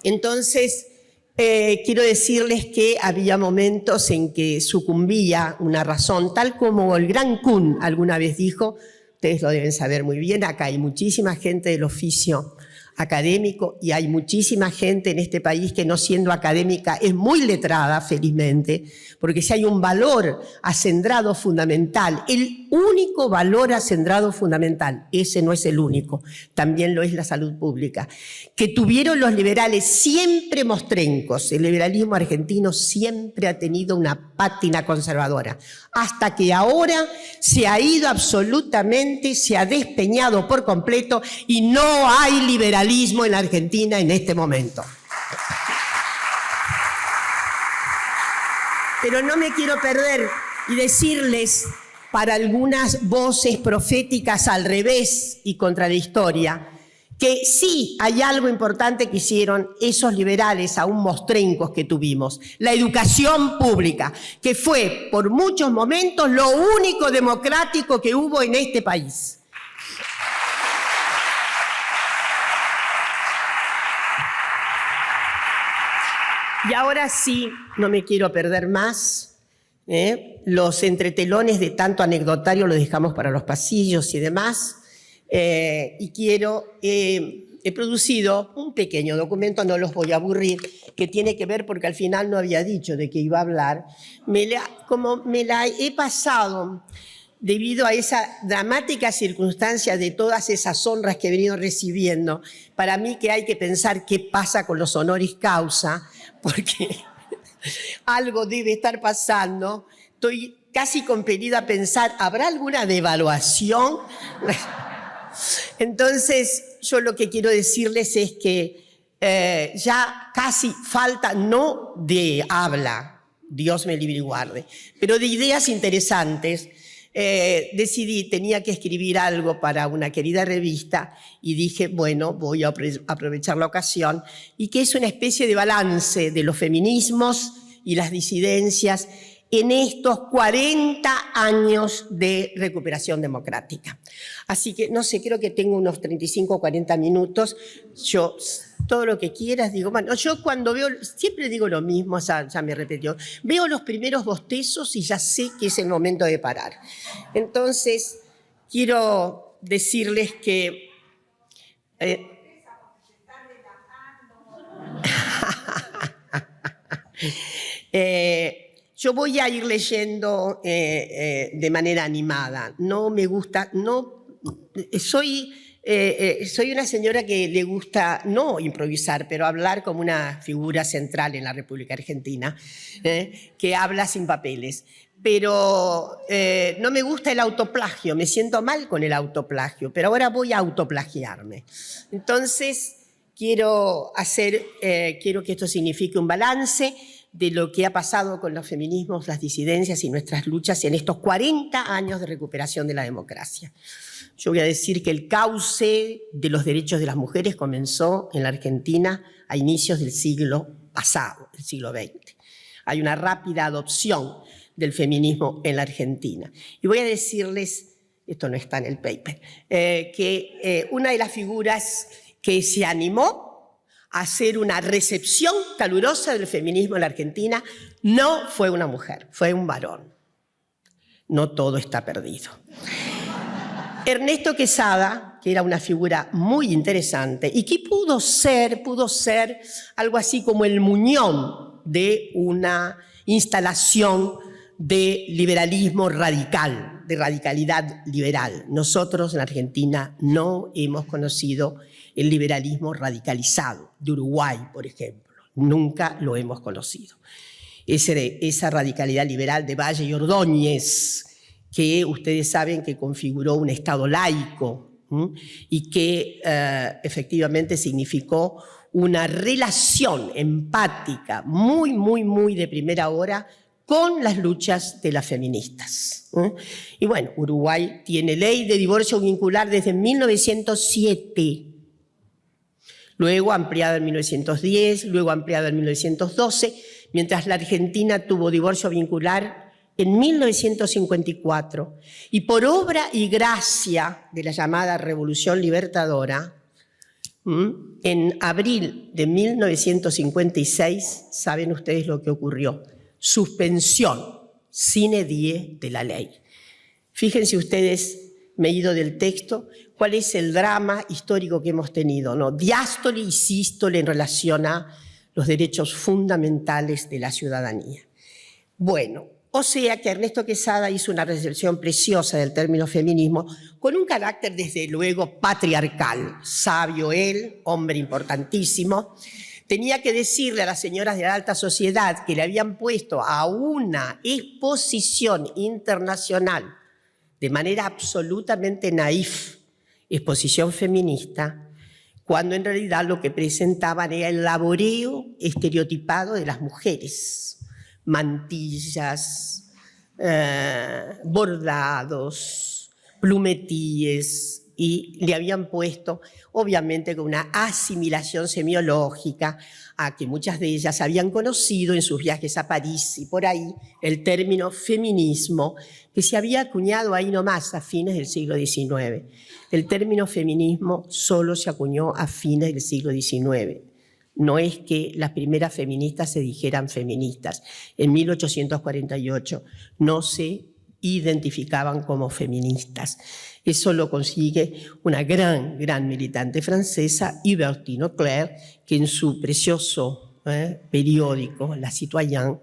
Entonces, quiero decirles que había momentos en que sucumbía una razón, tal como el gran Kuhn alguna vez dijo, ustedes lo deben saber muy bien, acá hay muchísima gente del oficio académico y hay muchísima gente en este país que no siendo académica es muy letrada, felizmente, porque si hay un valor acendrado fundamental, el único valor acendrado fundamental, ese no es el único, también lo es la salud pública, que tuvieron los liberales siempre mostrencos. El liberalismo argentino siempre ha tenido una pátina conservadora, hasta que ahora se ha ido absolutamente, se ha despeñado por completo y no hay liberalismo en la Argentina en este momento. Pero no me quiero perder y decirles, para algunas voces proféticas al revés y contra la historia, que sí hay algo importante que hicieron esos liberales aún mostrencos que tuvimos, la educación pública, que fue por muchos momentos lo único democrático que hubo en este país. Y ahora sí, no me quiero perder más. Los entretelones de tanto anecdotario los dejamos para los pasillos y demás. Y he producido un pequeño documento, no los voy a aburrir, que tiene que ver, porque al final no había dicho de qué iba a hablar, como me la he pasado debido a esa dramática circunstancia de todas esas honras que he venido recibiendo. Para mí que hay que pensar qué pasa con los honoris causa, porque algo debe estar pasando. Estoy casi compelida a pensar, ¿habrá alguna devaluación? Entonces, yo lo que quiero decirles es que ya casi falta, no de habla, Dios me libre y guarde, pero de ideas interesantes. decidí, tenía que escribir algo para una querida revista y dije, bueno, voy a aprovechar la ocasión, y que es una especie de balance de los feminismos y las disidencias en estos 40 años de recuperación democrática. Así que, no sé, creo que tengo unos 35 o 40 minutos. Yo, todo lo que quieras, digo, bueno, yo cuando veo, siempre digo lo mismo, ya me repetió, veo los primeros bostezos y ya sé que es el momento de parar. Entonces, quiero decirles que... yo voy a ir leyendo de manera animada. No me gusta, soy una señora que le gusta no improvisar, pero hablar como una figura central en la República Argentina, que habla sin papeles. Pero no me gusta el autoplagio, me siento mal con el autoplagio, pero ahora voy a autoplagiarme. Entonces, quiero que esto signifique un balance de lo que ha pasado con los feminismos, las disidencias y nuestras luchas en estos 40 años de recuperación de la democracia. Yo voy a decir que el cauce de los derechos de las mujeres comenzó en la Argentina a inicios del siglo pasado, el siglo XX. Hay una rápida adopción del feminismo en la Argentina. Y voy a decirles, esto no está en el paper, que una de las figuras que se animó a hacer una recepción calurosa del feminismo en la Argentina no fue una mujer, fue un varón. No todo está perdido. Ernesto Quesada, que era una figura muy interesante y que pudo ser algo así como el muñón de una instalación de liberalismo radical, de radicalidad liberal. Nosotros en Argentina no hemos conocido el liberalismo radicalizado de Uruguay, por ejemplo. Nunca lo hemos conocido. Esa radicalidad liberal de Valle y Ordóñez, que ustedes saben que configuró un Estado laico y que efectivamente significó una relación empática muy, muy, muy de primera hora con las luchas de las feministas. Y bueno, Uruguay tiene ley de divorcio vincular desde 1907, luego ampliada en 1910, luego ampliada en 1912, mientras la Argentina tuvo divorcio vincular en 1954. Y por obra y gracia de la llamada Revolución Libertadora, en abril de 1956, saben ustedes lo que ocurrió: suspensión sine die de la ley. Fíjense ustedes, me he ido del texto, cuál es el drama histórico que hemos tenido, ¿no? Diástole y sístole en relación a los derechos fundamentales de la ciudadanía. Bueno, o sea que Ernesto Quesada hizo una recepción preciosa del término feminismo con un carácter desde luego patriarcal. Sabio él, hombre importantísimo. Tenía que decirle a las señoras de la alta sociedad que le habían puesto a una exposición internacional de manera absolutamente naif, exposición feminista, cuando en realidad lo que presentaban era el laboreo estereotipado de las mujeres. Mantillas, bordados, plumetíes, y le habían puesto, obviamente con una asimilación semiológica, a que muchas de ellas habían conocido en sus viajes a París y por ahí el término feminismo, que se había acuñado ahí nomás a fines del siglo XIX. El término feminismo solo se acuñó a fines del siglo XIX. No es que las primeras feministas se dijeran feministas. En 1848 no se identificaban como feministas. Eso lo consigue una gran militante francesa, Hubertine Auclair, que en su precioso periódico, La Citoyenne,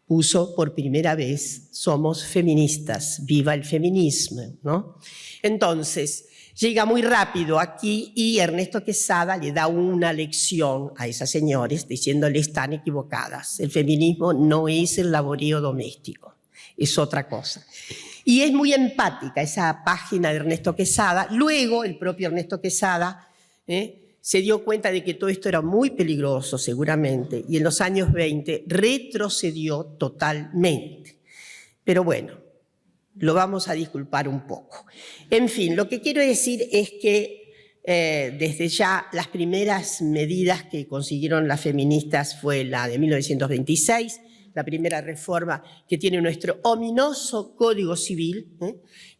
puso por primera vez: somos feministas, viva el feminismo, ¿no? Entonces, llega muy rápido aquí y Ernesto Quesada le da una lección a esas señores diciéndoles: están equivocadas, el feminismo no es el laboreo doméstico, es otra cosa. Y es muy empática esa página de Ernesto Quesada. Luego el propio Ernesto Quesada se dio cuenta de que todo esto era muy peligroso seguramente y en los años 20 retrocedió totalmente. Pero bueno, lo vamos a disculpar un poco. En fin, lo que quiero decir es que desde ya las primeras medidas que consiguieron las feministas fue la de 1926, la primera reforma que tiene nuestro ominoso Código Civil,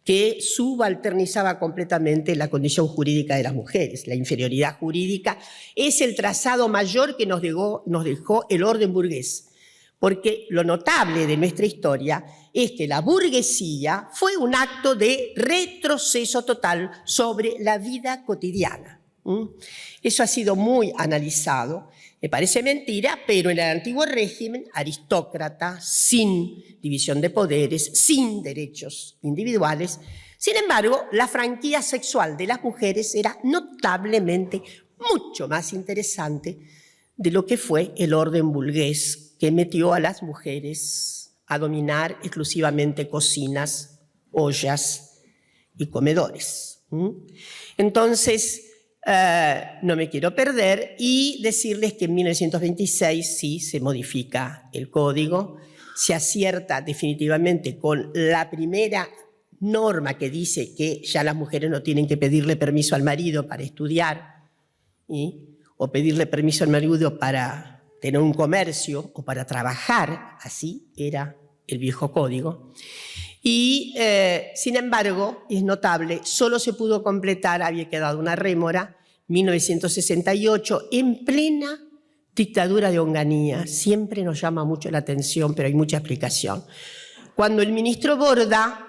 que subalternizaba completamente la condición jurídica de las mujeres. La inferioridad jurídica es el trazado mayor que nos dejó el orden burgués, porque lo notable de nuestra historia es que la burguesía fue un acto de retroceso total sobre la vida cotidiana. Eso ha sido muy analizado. Me parece mentira, pero en el antiguo régimen aristócrata, sin división de poderes, sin derechos individuales, sin embargo, la franquía sexual de las mujeres era notablemente mucho más interesante de lo que fue el orden burgués, que metió a las mujeres a dominar exclusivamente cocinas, ollas y comedores. Entonces, no me quiero perder y decirles que en 1926 sí se modifica el código, se acierta definitivamente con la primera norma que dice que ya las mujeres no tienen que pedirle permiso al marido para estudiar, o pedirle permiso al marido para tener un comercio o para trabajar, así era el viejo código. Y, sin embargo, es notable, solo se pudo completar, había quedado una rémora, 1968, en plena dictadura de Onganía. Siempre nos llama mucho la atención, pero hay mucha explicación. Cuando el ministro Borda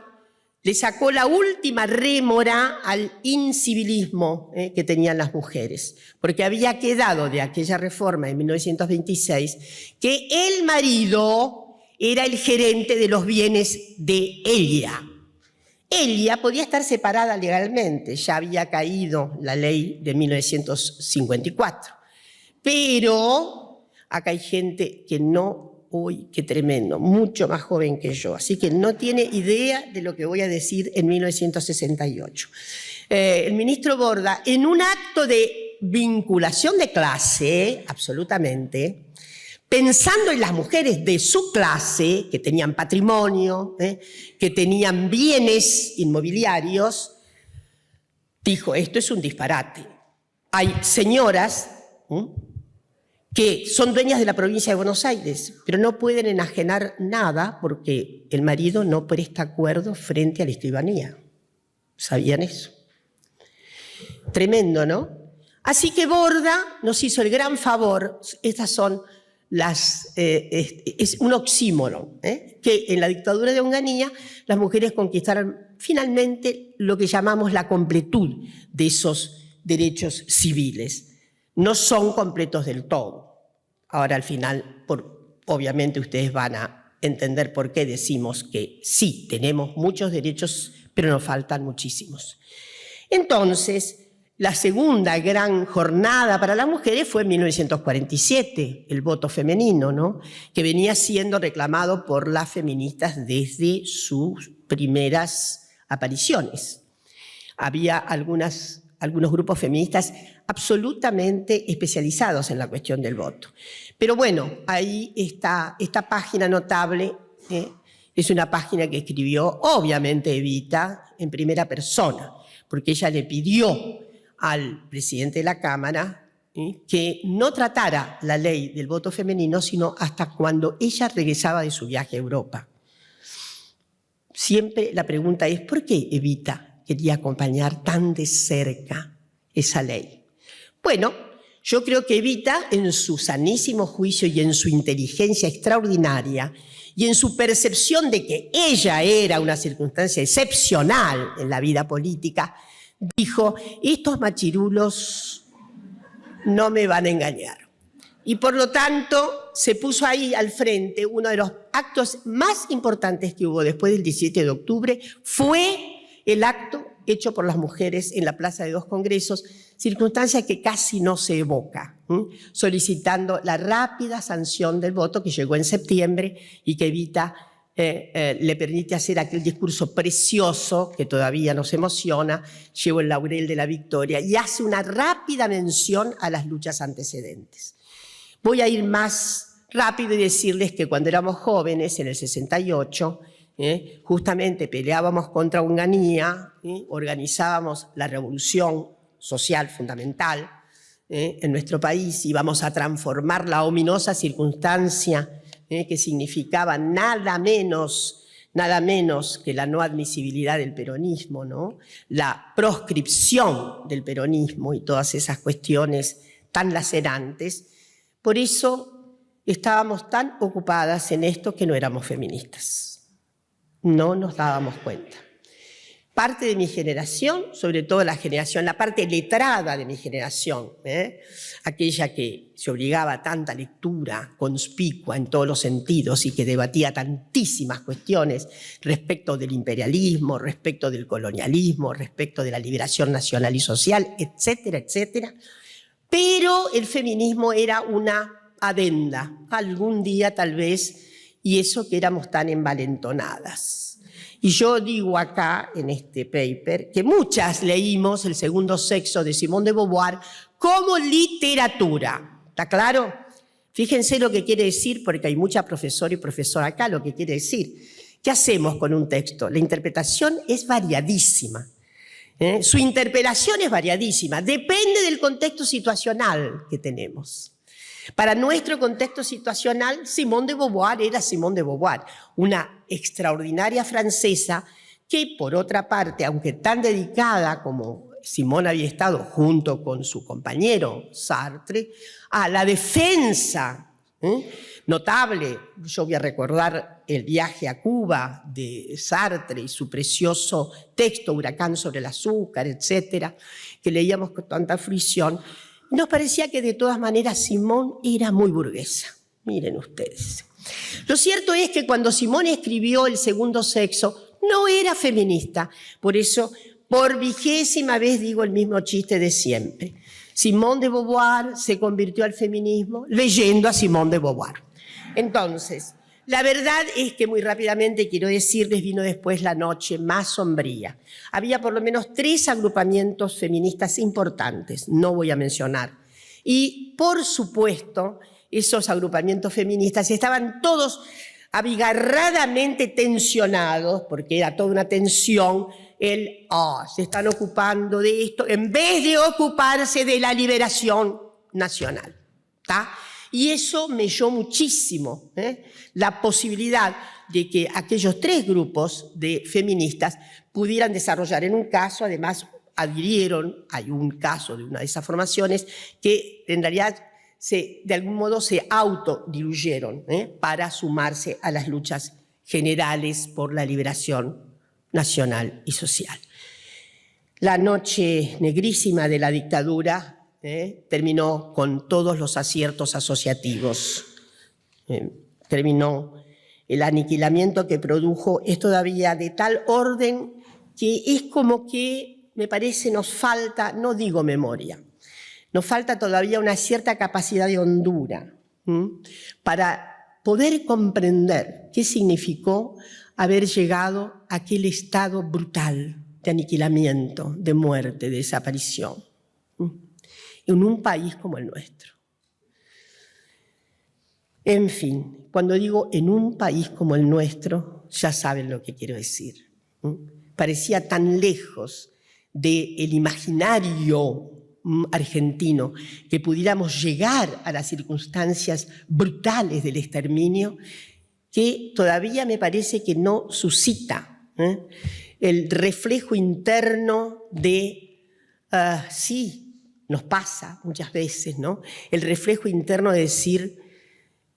le sacó la última rémora al incivilismo que tenían las mujeres, porque había quedado de aquella reforma de 1926 que el marido era el gerente de los bienes de ella. Ella podía estar separada legalmente, ya había caído la ley de 1954. Pero acá hay gente que no, uy, qué tremendo, mucho más joven que yo, así que no tiene idea de lo que voy a decir en 1968. El ministro Borda, en un acto de vinculación de clase, absolutamente, pensando en las mujeres de su clase, que tenían patrimonio, que tenían bienes inmobiliarios, dijo, esto es un disparate. Hay señoras que son dueñas de la provincia de Buenos Aires, pero no pueden enajenar nada porque el marido no presta acuerdo frente a la escribanía. ¿Sabían eso? Tremendo, ¿no? Así que Borda nos hizo el gran favor, estas son es un oxímoron, que en la dictadura de Onganía las mujeres conquistaron finalmente lo que llamamos la completud de esos derechos civiles. No son completos del todo. Ahora al final, obviamente ustedes van a entender por qué decimos que sí, tenemos muchos derechos, pero nos faltan muchísimos. Entonces, la segunda gran jornada para las mujeres fue en 1947, el voto femenino, ¿no? Que venía siendo reclamado por las feministas desde sus primeras apariciones. Había algunos grupos feministas absolutamente especializados en la cuestión del voto. Pero bueno, ahí está esta página notable, es una página que escribió obviamente Evita en primera persona, porque ella le pidió al presidente de la Cámara que no tratara la ley del voto femenino, sino hasta cuando ella regresaba de su viaje a Europa. Siempre la pregunta es, ¿por qué Evita quería acompañar tan de cerca esa ley? Bueno, yo creo que Evita, en su sanísimo juicio y en su inteligencia extraordinaria, y en su percepción de que ella era una circunstancia excepcional en la vida política, dijo, estos machirulos no me van a engañar. Y por lo tanto se puso ahí al frente. Uno de los actos más importantes que hubo después del 17 de octubre fue el acto hecho por las mujeres en la Plaza de dos Congresos, circunstancia que casi no se evoca, solicitando la rápida sanción del voto que llegó en septiembre y que Evita le permite hacer aquel discurso precioso que todavía nos emociona, llevo el laurel de la victoria, y hace una rápida mención a las luchas antecedentes. Voy a ir más rápido y decirles que cuando éramos jóvenes, en el 68, justamente peleábamos contra Onganía, organizábamos la revolución social fundamental en nuestro país, íbamos a transformar la ominosa circunstancia que significaba nada menos que la no admisibilidad del peronismo, ¿no? La proscripción del peronismo y todas esas cuestiones tan lacerantes. Por eso estábamos tan ocupadas en esto que no éramos feministas. No nos dábamos cuenta. Parte de mi generación, sobre todo la parte letrada de mi generación, aquella que se obligaba a tanta lectura conspicua en todos los sentidos y que debatía tantísimas cuestiones respecto del imperialismo, respecto del colonialismo, respecto de la liberación nacional y social, etcétera, etcétera. Pero el feminismo era una adenda, algún día tal vez, y eso que éramos tan envalentonadas. Y yo digo acá, en este paper, que muchas leímos El segundo sexo de Simone de Beauvoir como literatura. ¿Está claro? Fíjense lo que quiere decir, porque hay mucha profesora y profesora acá, lo que quiere decir. ¿Qué hacemos con un texto? La interpretación es variadísima. Su interpelación es variadísima. Depende del contexto situacional que tenemos. Para nuestro contexto situacional, Simone de Beauvoir era Simone de Beauvoir, una extraordinaria francesa que, por otra parte, aunque tan dedicada como Simone había estado junto con su compañero Sartre, a la defensa notable, yo voy a recordar el viaje a Cuba de Sartre y su precioso texto Huracán sobre el azúcar, etcétera, que leíamos con tanta fruición. Nos parecía que de todas maneras Simone era muy burguesa. Miren ustedes. Lo cierto es que cuando Simone escribió El segundo sexo, no era feminista. Por eso, por 20ª vez digo el mismo chiste de siempre. Simone de Beauvoir se convirtió al feminismo leyendo a Simone de Beauvoir. Entonces, la verdad es que muy rápidamente, quiero decirles, vino después la noche más sombría. Había por lo menos 3 agrupamientos feministas importantes, no voy a mencionar. Y, por supuesto, esos agrupamientos feministas estaban todos abigarradamente tensionados, porque era toda una tensión, se están ocupando de esto, en vez de ocuparse de la liberación nacional. ¿Tá? Y eso melló muchísimo la posibilidad de que aquellos 3 grupos de feministas pudieran desarrollar. En un caso, además, adhirieron, hay un caso de una de esas formaciones que en realidad de algún modo se autodiluyeron para sumarse a las luchas generales por la liberación nacional y social. La noche negrísima de la dictadura terminó con todos los aciertos asociativos. Terminó el aniquilamiento que produjo, es todavía de tal orden que es como que, me parece, nos falta, no digo memoria, nos falta todavía una cierta capacidad de hondura para poder comprender qué significó haber llegado a aquel estado brutal de aniquilamiento, de muerte, de desaparición, en un país como el nuestro. En fin, cuando digo en un país como el nuestro, ya saben lo que quiero decir. Parecía tan lejos del imaginario argentino que pudiéramos llegar a las circunstancias brutales del exterminio, que todavía me parece que no suscita el reflejo interno de, sí, nos pasa muchas veces, ¿no? El reflejo interno de decir,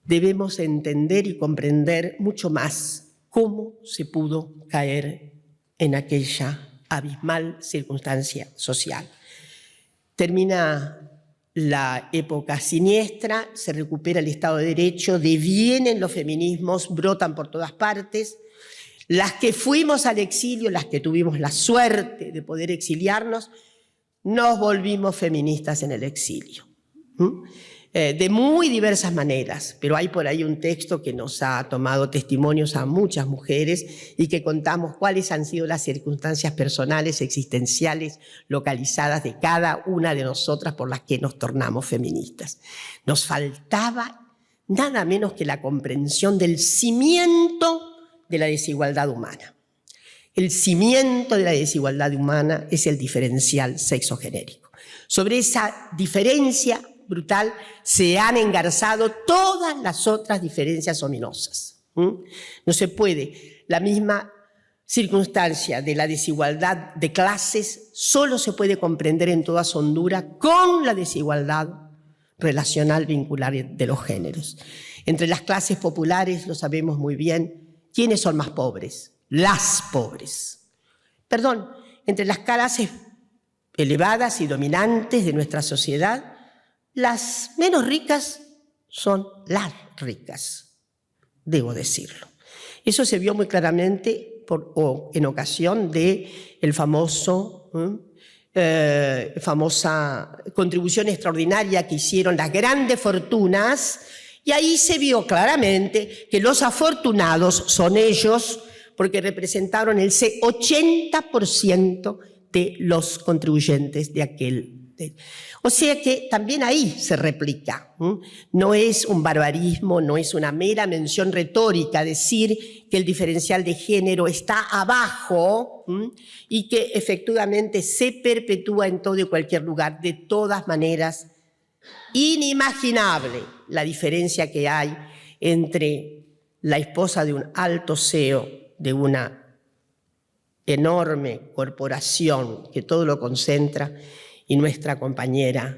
debemos entender y comprender mucho más cómo se pudo caer en aquella abismal circunstancia social. Termina la época siniestra, se recupera el Estado de Derecho, devienen los feminismos, brotan por todas partes. Las que fuimos al exilio, las que tuvimos la suerte de poder exiliarnos, nos volvimos feministas en el exilio. De muy diversas maneras, pero hay por ahí un texto que nos ha tomado testimonios a muchas mujeres y que contamos cuáles han sido las circunstancias personales, existenciales, localizadas de cada una de nosotras por las que nos tornamos feministas. Nos faltaba nada menos que la comprensión del cimiento de la desigualdad humana. El cimiento de la desigualdad humana es el diferencial sexogenérico. Sobre esa diferencia brutal se han engarzado todas las otras diferencias ominosas. No se puede. La misma circunstancia de la desigualdad de clases solo se puede comprender en toda su hondura con la desigualdad relacional vincular de los géneros. Entre las clases populares, lo sabemos muy bien, ¿quiénes son más pobres? Las pobres. Perdón, entre las clases elevadas y dominantes de nuestra sociedad, las menos ricas son las ricas, debo decirlo. Eso se vio muy claramente en ocasión de famosa contribución extraordinaria que hicieron las grandes fortunas, y ahí se vio claramente que los afortunados son ellos, porque representaron el 80% de los contribuyentes de aquel. O sea que también ahí se replica. No es un barbarismo, no es una mera mención retórica decir que el diferencial de género está abajo y que efectivamente se perpetúa en todo y cualquier lugar. De todas maneras, inimaginable la diferencia que hay entre la esposa de un alto CEO de una enorme corporación que todo lo concentra y nuestra compañera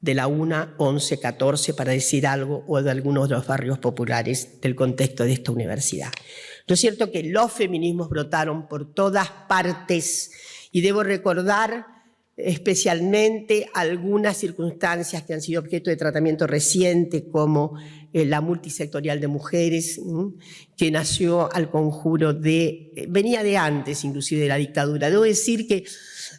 de la UNA 1114, para decir algo, o de algunos de los barrios populares del contexto de esta universidad. Lo cierto es que los feminismos brotaron por todas partes y debo recordar especialmente algunas circunstancias que han sido objeto de tratamiento reciente, como la multisectorial de mujeres, que nació al conjuro venía de antes inclusive de la dictadura. Debo decir que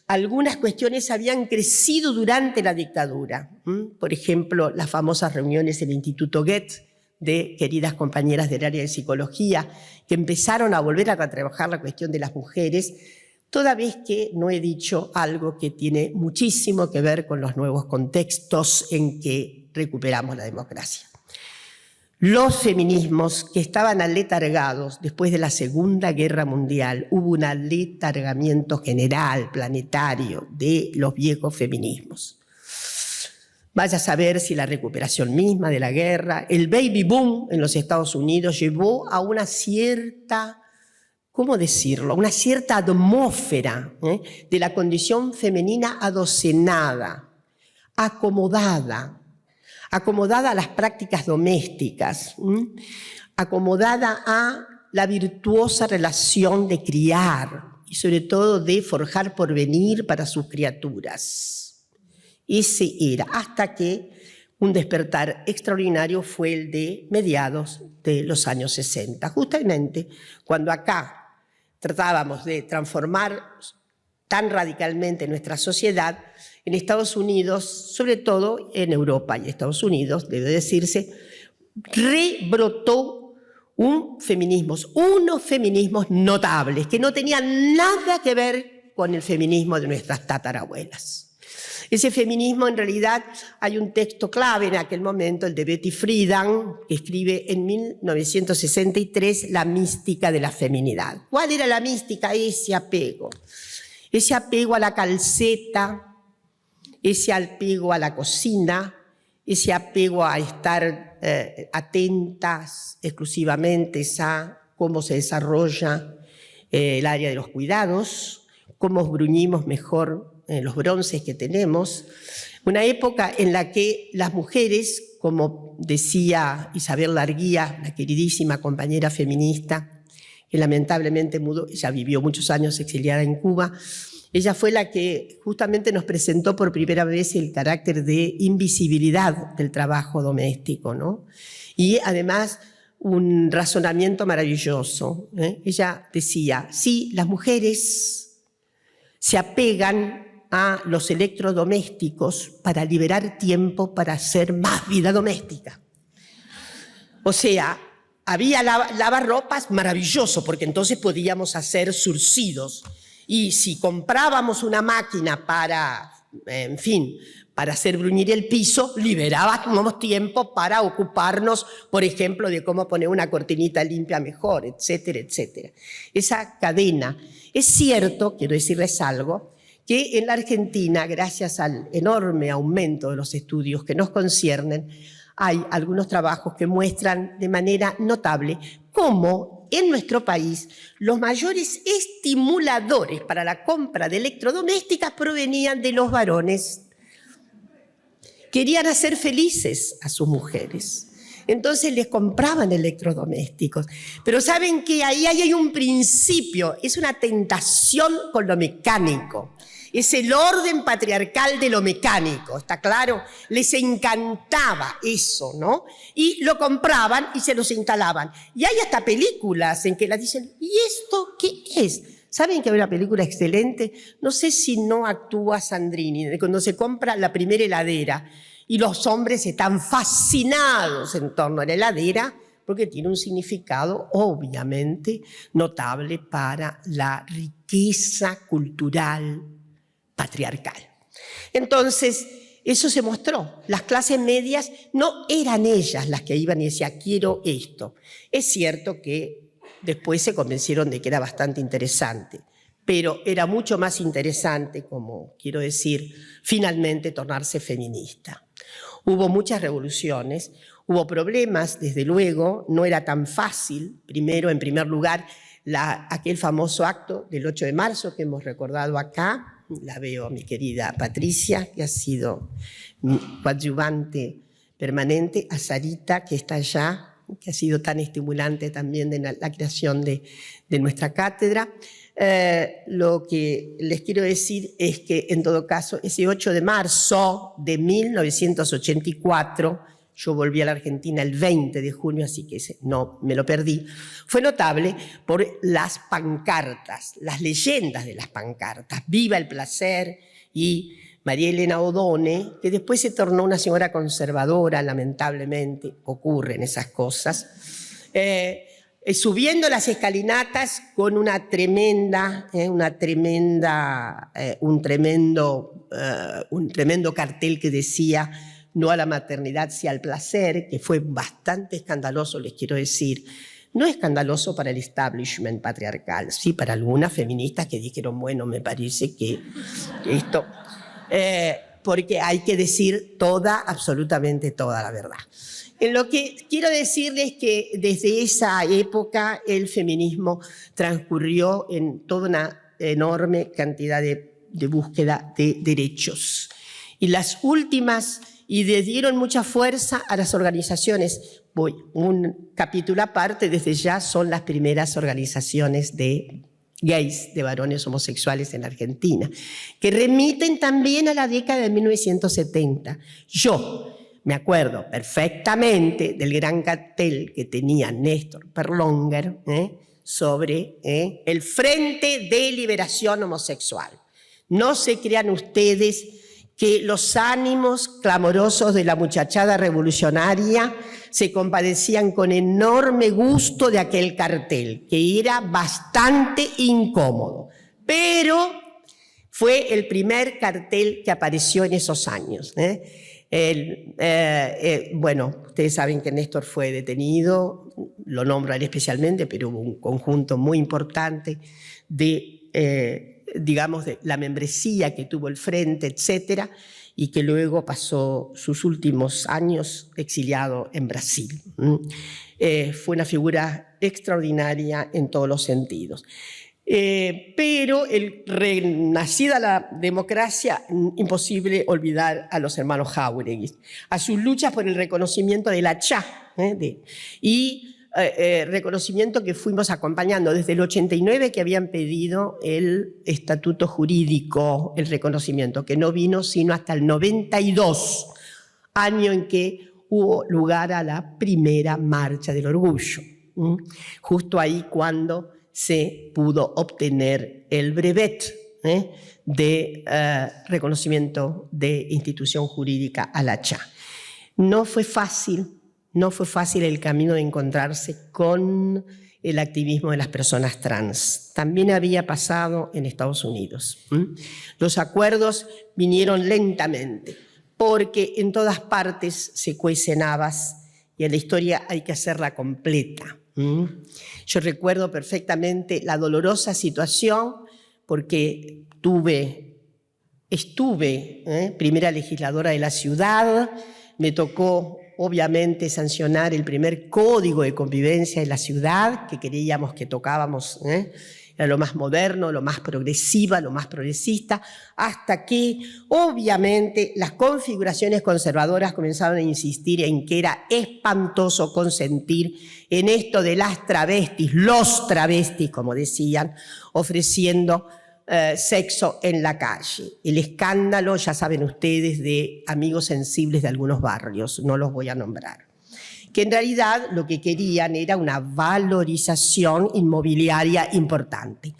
algunas cuestiones habían crecido durante la dictadura. Por ejemplo, las famosas reuniones en el Instituto Goethe de queridas compañeras del área de psicología, que empezaron a volver a trabajar la cuestión de las mujeres, toda vez que no he dicho algo que tiene muchísimo que ver con los nuevos contextos en que recuperamos la democracia. Los feminismos que estaban aletargados después de la Segunda Guerra Mundial, hubo un aletargamiento general, planetario, de los viejos feminismos. Vaya a saber si la recuperación misma de la guerra, el baby boom en los Estados Unidos llevó a una cierta, ¿cómo decirlo?, una cierta atmósfera de la condición femenina adocenada, acomodada a las prácticas domésticas, acomodada a la virtuosa relación de criar y sobre todo de forjar porvenir para sus criaturas. Ese era, hasta que un despertar extraordinario fue el de mediados de los años 60, justamente cuando acá tratábamos de transformar tan radicalmente nuestra sociedad. En Estados Unidos, sobre todo en Europa y Estados Unidos, debe decirse, rebrotó unos feminismos notables, que no tenían nada que ver con el feminismo de nuestras tatarabuelas. Ese feminismo, en realidad, hay un texto clave en aquel momento, el de Betty Friedan, que escribe en 1963 La mística de la feminidad. ¿Cuál era la mística? Ese apego a la calceta, ese apego a la cocina, ese apego a estar atentas exclusivamente a cómo se desarrolla el área de los cuidados, cómo bruñimos mejor los bronces que tenemos. Una época en la que las mujeres, como decía Isabel Larguía, la queridísima compañera feminista, que lamentablemente mudó, ella vivió muchos años exiliada en Cuba. Ella fue la que justamente nos presentó por primera vez el carácter de invisibilidad del trabajo doméstico, ¿no? Y además un razonamiento maravilloso. Ella decía, sí, las mujeres se apegan a los electrodomésticos para liberar tiempo para hacer más vida doméstica. O sea, había lavarropas, maravilloso, porque entonces podíamos hacer surcidos. Y si comprábamos una máquina para en fin, para hacer bruñir el piso, liberábamos tiempo para ocuparnos, por ejemplo, de cómo poner una cortinita limpia mejor, etcétera, etcétera. Esa cadena. Es cierto, quiero decirles algo, que en la Argentina, gracias al enorme aumento de los estudios que nos conciernen, hay algunos trabajos que muestran de manera notable cómo en nuestro país los mayores estimuladores para la compra de electrodomésticas provenían de los varones. Querían hacer felices a sus mujeres. Entonces les compraban electrodomésticos. Pero saben que ahí hay un principio, es una tentación con lo mecánico. Es el orden patriarcal de lo mecánico, ¿está claro? Les encantaba eso, ¿no? Y lo compraban y se los instalaban. Y hay hasta películas en que las dicen, ¿y esto qué es? ¿Saben que hay una película excelente? No sé si no actúa Sandrini, cuando se compra la primera heladera y los hombres están fascinados en torno a la heladera porque tiene un significado obviamente notable para la riqueza cultural patriarcal. Entonces, eso se mostró. Las clases medias no eran ellas las que iban y decían, quiero esto. Es cierto que después se convencieron de que era bastante interesante, pero era mucho más interesante, como quiero decir, finalmente tornarse feminista. Hubo muchas revoluciones, hubo problemas, desde luego, no era tan fácil. Primero, en primer lugar, aquel famoso acto del 8 de marzo que hemos recordado acá. La veo mi querida Patricia, que ha sido mi coadyuvante permanente, a Sarita, que está allá, que ha sido tan estimulante también de la creación de nuestra cátedra. Lo que les quiero decir es que, en todo caso, ese 8 de marzo de 1984, yo volví a la Argentina el 20 de junio, así que no me lo perdí, fue notable por las pancartas, las leyendas de las pancartas. Viva el placer, y María Elena Odone, que después se tornó una señora conservadora, lamentablemente, ocurren esas cosas, subiendo las escalinatas con un tremendo cartel que decía no a la maternidad, sí al placer, que fue bastante escandaloso, les quiero decir. No escandaloso para el establishment patriarcal, sí para algunas feministas que dijeron, bueno, me parece que esto... porque hay que decir absolutamente toda la verdad. En lo que quiero decirles que desde esa época el feminismo transcurrió en toda una enorme cantidad de búsqueda de derechos. Y las últimas, y le dieron mucha fuerza a las organizaciones, un capítulo aparte, desde ya son las primeras organizaciones de gays, de varones homosexuales en Argentina, que remiten también a la década de 1970. Yo me acuerdo perfectamente del gran cartel que tenía Néstor Perlonger sobre el Frente de Liberación Homosexual. No se crean ustedes que los ánimos clamorosos de la muchachada revolucionaria se compadecían con enorme gusto de aquel cartel, que era bastante incómodo, pero fue el primer cartel que apareció en esos años. Bueno, ustedes saben que Néstor fue detenido, lo nombro a él especialmente, pero hubo un conjunto muy importante de, digamos, de la membresía que tuvo el Frente, etcétera, y que luego pasó sus últimos años exiliado en Brasil. Fue una figura extraordinaria en todos los sentidos. Pero renacida la democracia, imposible olvidar a los hermanos Jáuregui, a sus luchas por el reconocimiento de la CHA, reconocimiento que fuimos acompañando desde el 89, que habían pedido el estatuto jurídico, el reconocimiento, que no vino sino hasta el 92, año en que hubo lugar a la primera marcha del orgullo, justo ahí cuando se pudo obtener el brevet de reconocimiento de institución jurídica a la CHA. No fue fácil el camino de encontrarse con el activismo de las personas trans. También había pasado en Estados Unidos. Los acuerdos vinieron lentamente, porque en todas partes se cuecen habas y en la historia hay que hacerla completa. Yo recuerdo perfectamente la dolorosa situación porque estuve primera legisladora de la ciudad, me tocó obviamente sancionar el primer código de convivencia de la ciudad que creíamos que tocábamos, era lo más moderno, lo más progresiva, lo más progresista, hasta que obviamente las configuraciones conservadoras comenzaron a insistir en que era espantoso consentir en esto de las travestis, los travestis, como decían, ofreciendo sexo en la calle. El escándalo, ya saben ustedes, de amigos sensibles de algunos barrios, no los voy a nombrar, que en realidad lo que querían era una valorización inmobiliaria importante.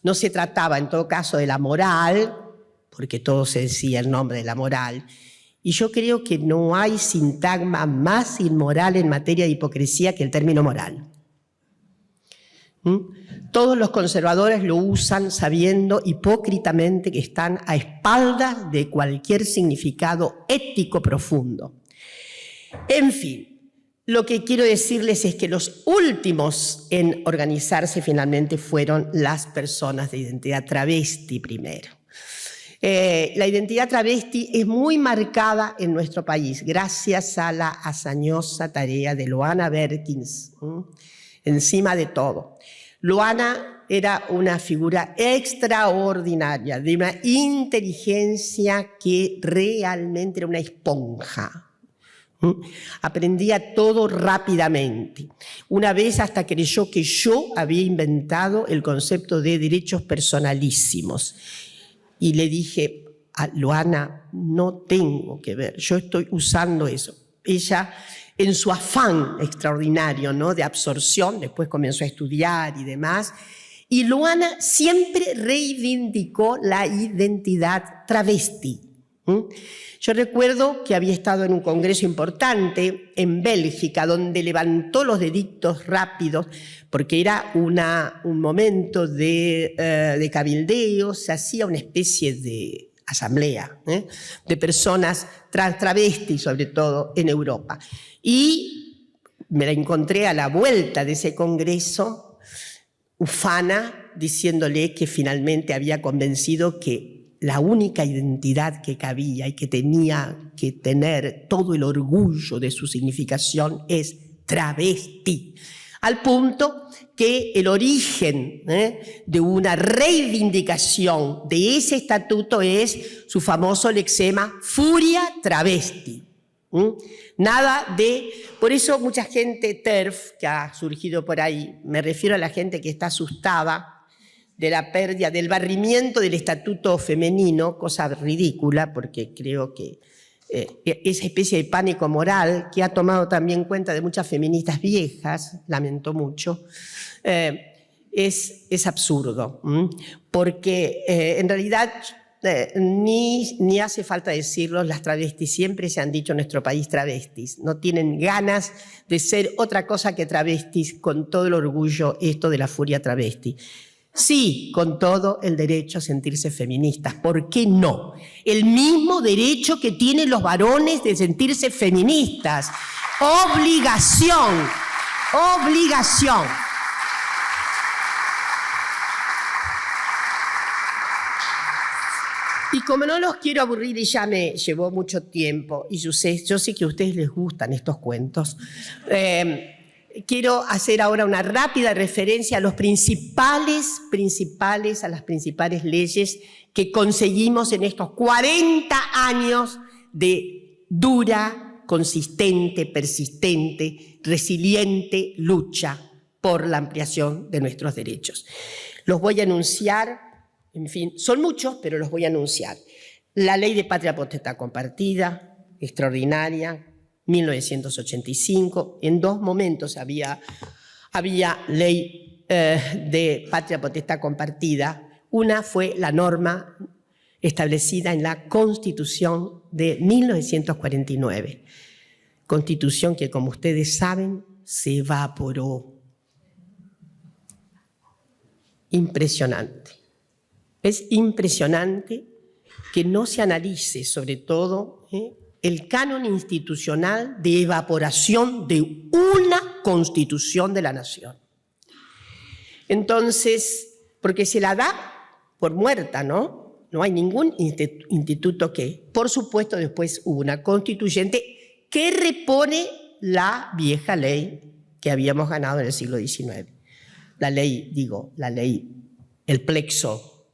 No se trataba en todo caso de la moral, porque todo se decía el nombre de la moral, y yo creo que no hay sintagma más inmoral en materia de hipocresía que el término moral. Todos los conservadores lo usan sabiendo hipócritamente que están a espaldas de cualquier significado ético profundo. En fin, lo que quiero decirles es que los últimos en organizarse finalmente fueron las personas de identidad travesti primero. La identidad travesti es muy marcada en nuestro país gracias a la hazañosa tarea de Loana Berkins, encima de todo. Loana era una figura extraordinaria, de una inteligencia que realmente era una esponja. Aprendía todo rápidamente. Una vez hasta creyó que yo había inventado el concepto de derechos personalísimos. Y le dije a Loana, no tengo que ver, yo estoy usando eso. Ella, en su afán extraordinario, ¿no?, de absorción, después comenzó a estudiar y demás, y Loana siempre reivindicó la identidad travesti. Yo recuerdo que había estado en un congreso importante en Bélgica, donde levantó los deditos rápidos, porque era un momento de cabildeo, se hacía una especie de asamblea de personas travestis, sobre todo en Europa. Y me la encontré a la vuelta de ese congreso, ufana, diciéndole que finalmente había convencido que la única identidad que cabía y que tenía que tener todo el orgullo de su significación es travesti. Al punto que el origen de una reivindicación de ese estatuto es su famoso lexema furia travesti. Nada de... Por eso mucha gente TERF que ha surgido por ahí, me refiero a la gente que está asustada de la pérdida, del barrimiento del estatuto femenino, cosa ridícula, porque creo que esa especie de pánico moral que ha tomado también cuenta de muchas feministas viejas, lamento mucho, es absurdo, porque en realidad ni hace falta decirlo, las travestis siempre se han dicho en nuestro país travestis, no tienen ganas de ser otra cosa que travestis, con todo el orgullo esto de la furia travesti. Sí, con todo el derecho a sentirse feministas. ¿Por qué no? El mismo derecho que tienen los varones de sentirse feministas. Obligación. Obligación. Y como no los quiero aburrir y ya me llevó mucho tiempo, y yo sé que a ustedes les gustan estos cuentos, quiero hacer ahora una rápida referencia a las principales leyes que conseguimos en estos 40 años de dura, consistente, persistente, resiliente lucha por la ampliación de nuestros derechos. Los voy a anunciar, en fin, son muchos, pero los voy a anunciar. La Ley de Patria Potestad Compartida, extraordinaria, 1985, en dos momentos había ley de patria potestad compartida. Una fue la norma establecida en la Constitución de 1949, Constitución que, como ustedes saben, se evaporó. impresionante. Es impresionante que no se analice, sobre todo, el canon institucional de evaporación de una constitución de la nación. Entonces, porque se la da por muerta, ¿no? No hay ningún instituto que... Por supuesto, después hubo una constituyente que repone la vieja ley que habíamos ganado en el siglo XIX. La ley, el plexo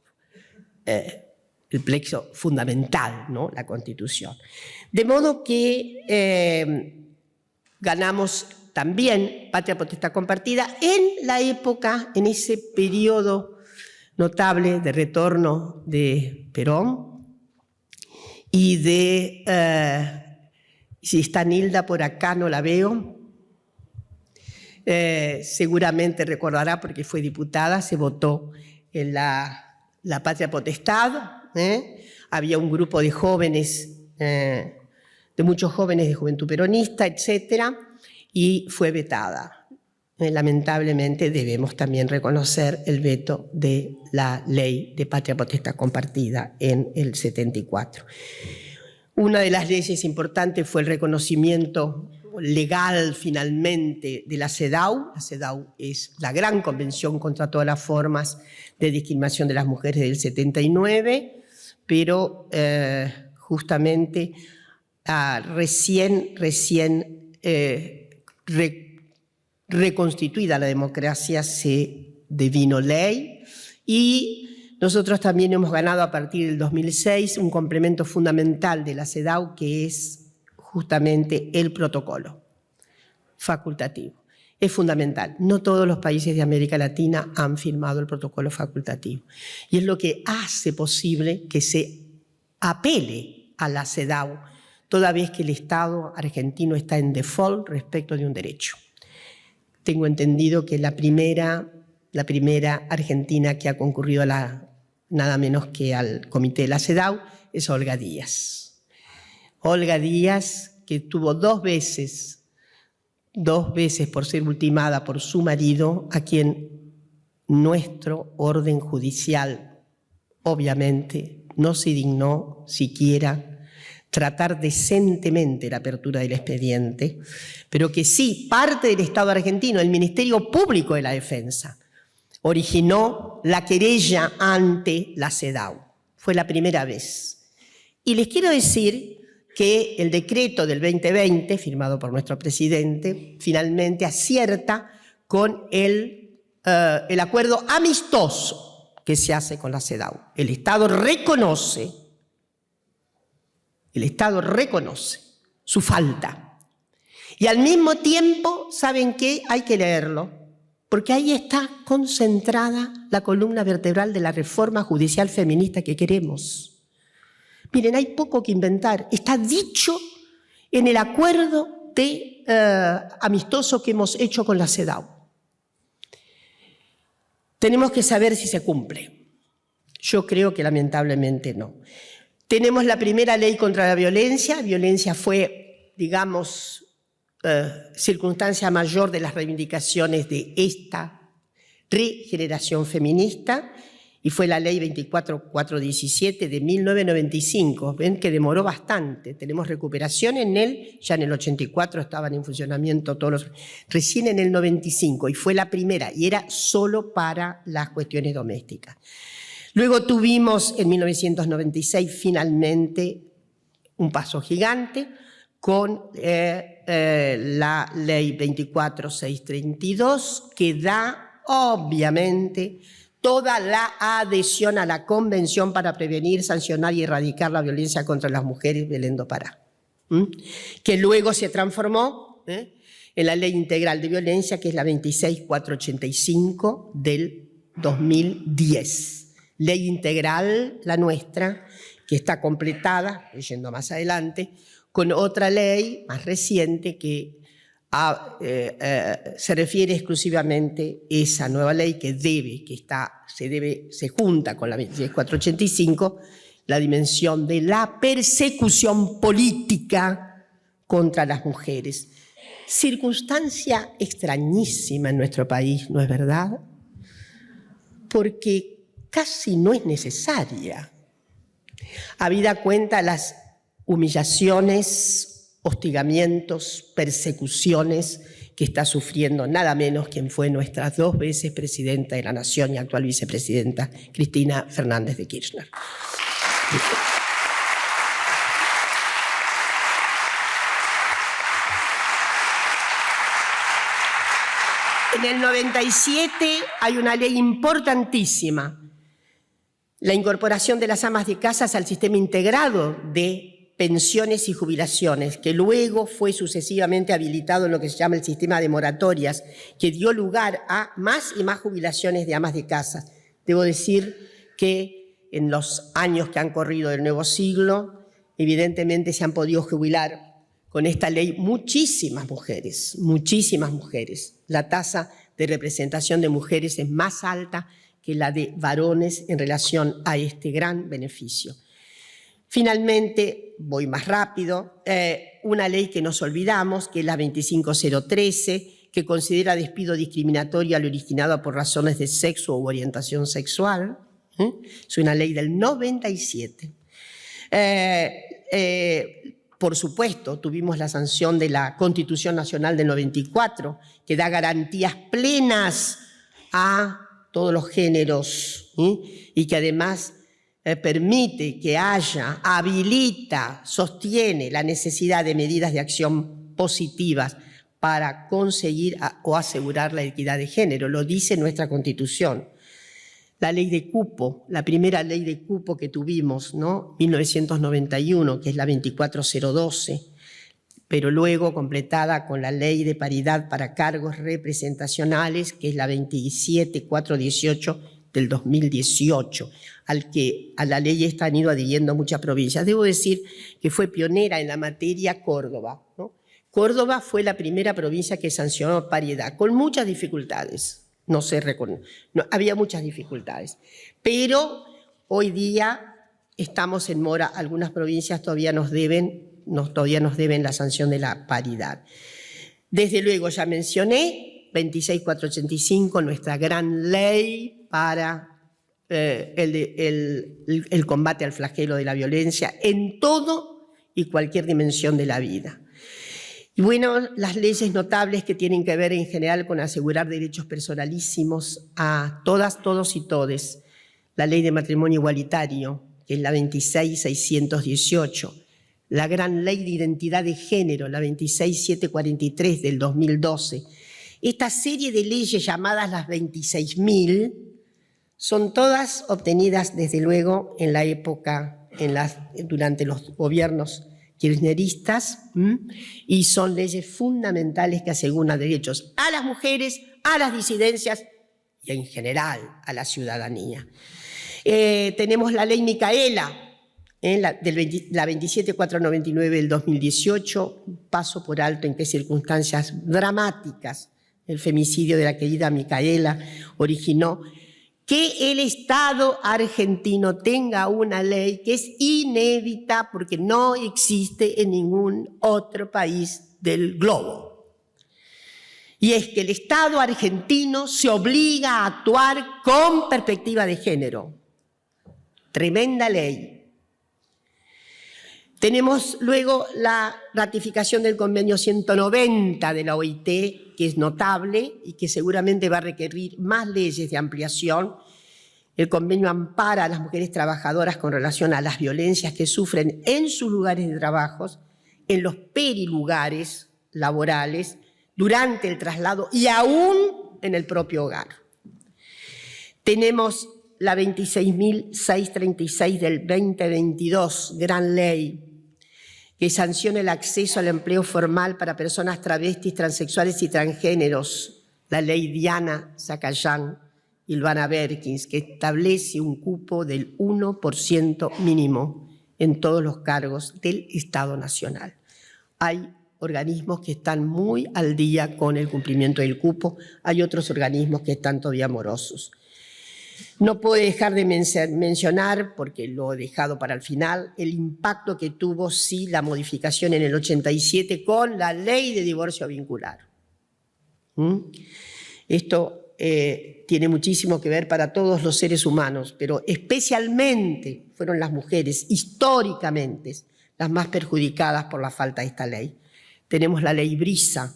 fundamental, ¿no? La Constitución. De modo que ganamos también patria potestad compartida en la época, en ese periodo notable de retorno de Perón y de, si está Nilda por acá, no la veo, seguramente recordará porque fue diputada, se votó en la patria potestad, había un grupo de jóvenes, de muchos jóvenes de Juventud Peronista, etcétera, y fue vetada. Lamentablemente debemos también reconocer el veto de la ley de patria potestad compartida en el 74. Una de las leyes importantes fue el reconocimiento legal finalmente de la CEDAW. La CEDAW es la gran convención contra todas las formas de discriminación de las mujeres del 79, pero justamente recién reconstituida la democracia se devino ley, y nosotros también hemos ganado a partir del 2006 un complemento fundamental de la CEDAW, que es justamente el protocolo facultativo. Es fundamental. No todos los países de América Latina han firmado el protocolo facultativo. Y es lo que hace posible que se apele a la CEDAW, toda vez que el Estado argentino está en default respecto de un derecho. Tengo entendido que la primera argentina que ha concurrido a nada menos que al comité de la CEDAW es Olga Díaz. Olga Díaz, que tuvo dos veces por ser ultimada por su marido, a quien nuestro orden judicial obviamente no se dignó siquiera tratar decentemente la apertura del expediente, pero que sí, parte del Estado argentino, el Ministerio Público de la Defensa, originó la querella ante la CEDAW. Fue la primera vez. Y les quiero decir que el decreto del 2020, firmado por nuestro presidente, finalmente acierta con el acuerdo amistoso que se hace con la CEDAW. El Estado reconoce su falta. Y al mismo tiempo, ¿saben qué? Hay que leerlo, porque ahí está concentrada la columna vertebral de la reforma judicial feminista que queremos. Miren, hay poco que inventar. Está dicho en el acuerdo amistoso que hemos hecho con la CEDAW. Tenemos que saber si se cumple. Yo creo que lamentablemente no. Tenemos la primera ley contra la violencia. Violencia fue, digamos, circunstancia mayor de las reivindicaciones de esta regeneración feminista, y fue la ley 24417 de 1995. Ven que demoró bastante. Tenemos recuperación en él, ya en el 84 estaban en funcionamiento todos recién en el 95, y fue la primera, y era solo para las cuestiones domésticas. Luego tuvimos en 1996 finalmente un paso gigante con la ley 24632, que da obviamente toda la adhesión a la Convención para prevenir, sancionar y erradicar la violencia contra las mujeres, Belén do Pará, que luego se transformó en la Ley Integral de Violencia, que es la 26485 del 2010. Ley integral, la nuestra, que está completada, yendo más adelante, con otra ley más reciente que se refiere exclusivamente a esa nueva ley que se junta con la 26485, la dimensión de la persecución política contra las mujeres. Circunstancia extrañísima en nuestro país, ¿no es verdad? porque casi no es necesaria. Habida cuenta las humillaciones, hostigamientos, persecuciones que está sufriendo nada menos quien fue nuestra 2 veces presidenta de la Nación y actual vicepresidenta, Cristina Fernández de Kirchner. En el 97 hay una ley importantísima, la incorporación de las amas de casa al sistema integrado de pensiones y jubilaciones, que luego fue sucesivamente habilitado en lo que se llama el sistema de moratorias, que dio lugar a más y más jubilaciones de amas de casa. Debo decir que en los años que han corrido del nuevo siglo, evidentemente se han podido jubilar con esta ley muchísimas mujeres, muchísimas mujeres. La tasa de representación de mujeres es más alta que la de varones en relación a este gran beneficio. Finalmente, voy más rápido, una ley que nos olvidamos, que es la 25013, que considera despido discriminatorio al originado por razones de sexo u orientación sexual. Es una ley del 97. Por supuesto, tuvimos la sanción de la Constitución Nacional del 94, que da garantías plenas a todos los géneros y que además permite que haya, habilita, sostiene la necesidad de medidas de acción positivas para conseguir o asegurar la equidad de género. Lo dice nuestra Constitución. La ley de cupo, la primera ley de cupo que tuvimos, ¿no? 1991, que es la 24012, pero luego completada con la ley de paridad para cargos representacionales, que es la 27418 del 2018, a la ley esta han ido adhiriendo muchas provincias. Debo decir que fue pionera en la materia Córdoba, ¿no? Córdoba fue la primera provincia que sancionó paridad, con muchas dificultades. No, había muchas dificultades, pero hoy día estamos en mora. Algunas provincias todavía nos deben la sanción de la paridad. Desde luego, ya mencioné, 26485, nuestra gran ley para el combate al flagelo de la violencia en todo y cualquier dimensión de la vida. Y bueno, las leyes notables que tienen que ver en general con asegurar derechos personalísimos a todas, todos y todes. La ley de matrimonio igualitario, que es la 26618. La gran ley de identidad de género, la 26743 del 2012. Esta serie de leyes llamadas las 26.000 son todas obtenidas desde luego en la época, durante los gobiernos kirchneristas, y son leyes fundamentales que aseguran derechos a las mujeres, a las disidencias y en general a la ciudadanía. Tenemos la ley Micaela, la 27499 del 2018, paso por alto en qué circunstancias dramáticas el femicidio de la querida Micaela originó que el Estado argentino tenga una ley que es inédita porque no existe en ningún otro país del globo. Y es que el Estado argentino se obliga a actuar con perspectiva de género. Tremenda ley. Tenemos luego la ratificación del convenio 190 de la OIT, que es notable y que seguramente va a requerir más leyes de ampliación. El convenio ampara a las mujeres trabajadoras con relación a las violencias que sufren en sus lugares de trabajo, en los perilugares laborales, durante el traslado y aún en el propio hogar. Tenemos la 26.636 del 2022, gran ley, que sanciona el acceso al empleo formal para personas travestis, transexuales y transgéneros, la ley Diana Zacayán y Luana Berkins, que establece un cupo del 1% mínimo en todos los cargos del Estado Nacional. Hay organismos que están muy al día con el cumplimiento del cupo, hay otros organismos que están todavía morosos. No puedo dejar de mencionar, porque lo he dejado para el final, el impacto que tuvo sí la modificación en el 87 con la ley de divorcio vincular. Esto tiene muchísimo que ver para todos los seres humanos, pero especialmente fueron las mujeres, históricamente, las más perjudicadas por la falta de esta ley. Tenemos la ley Brisa,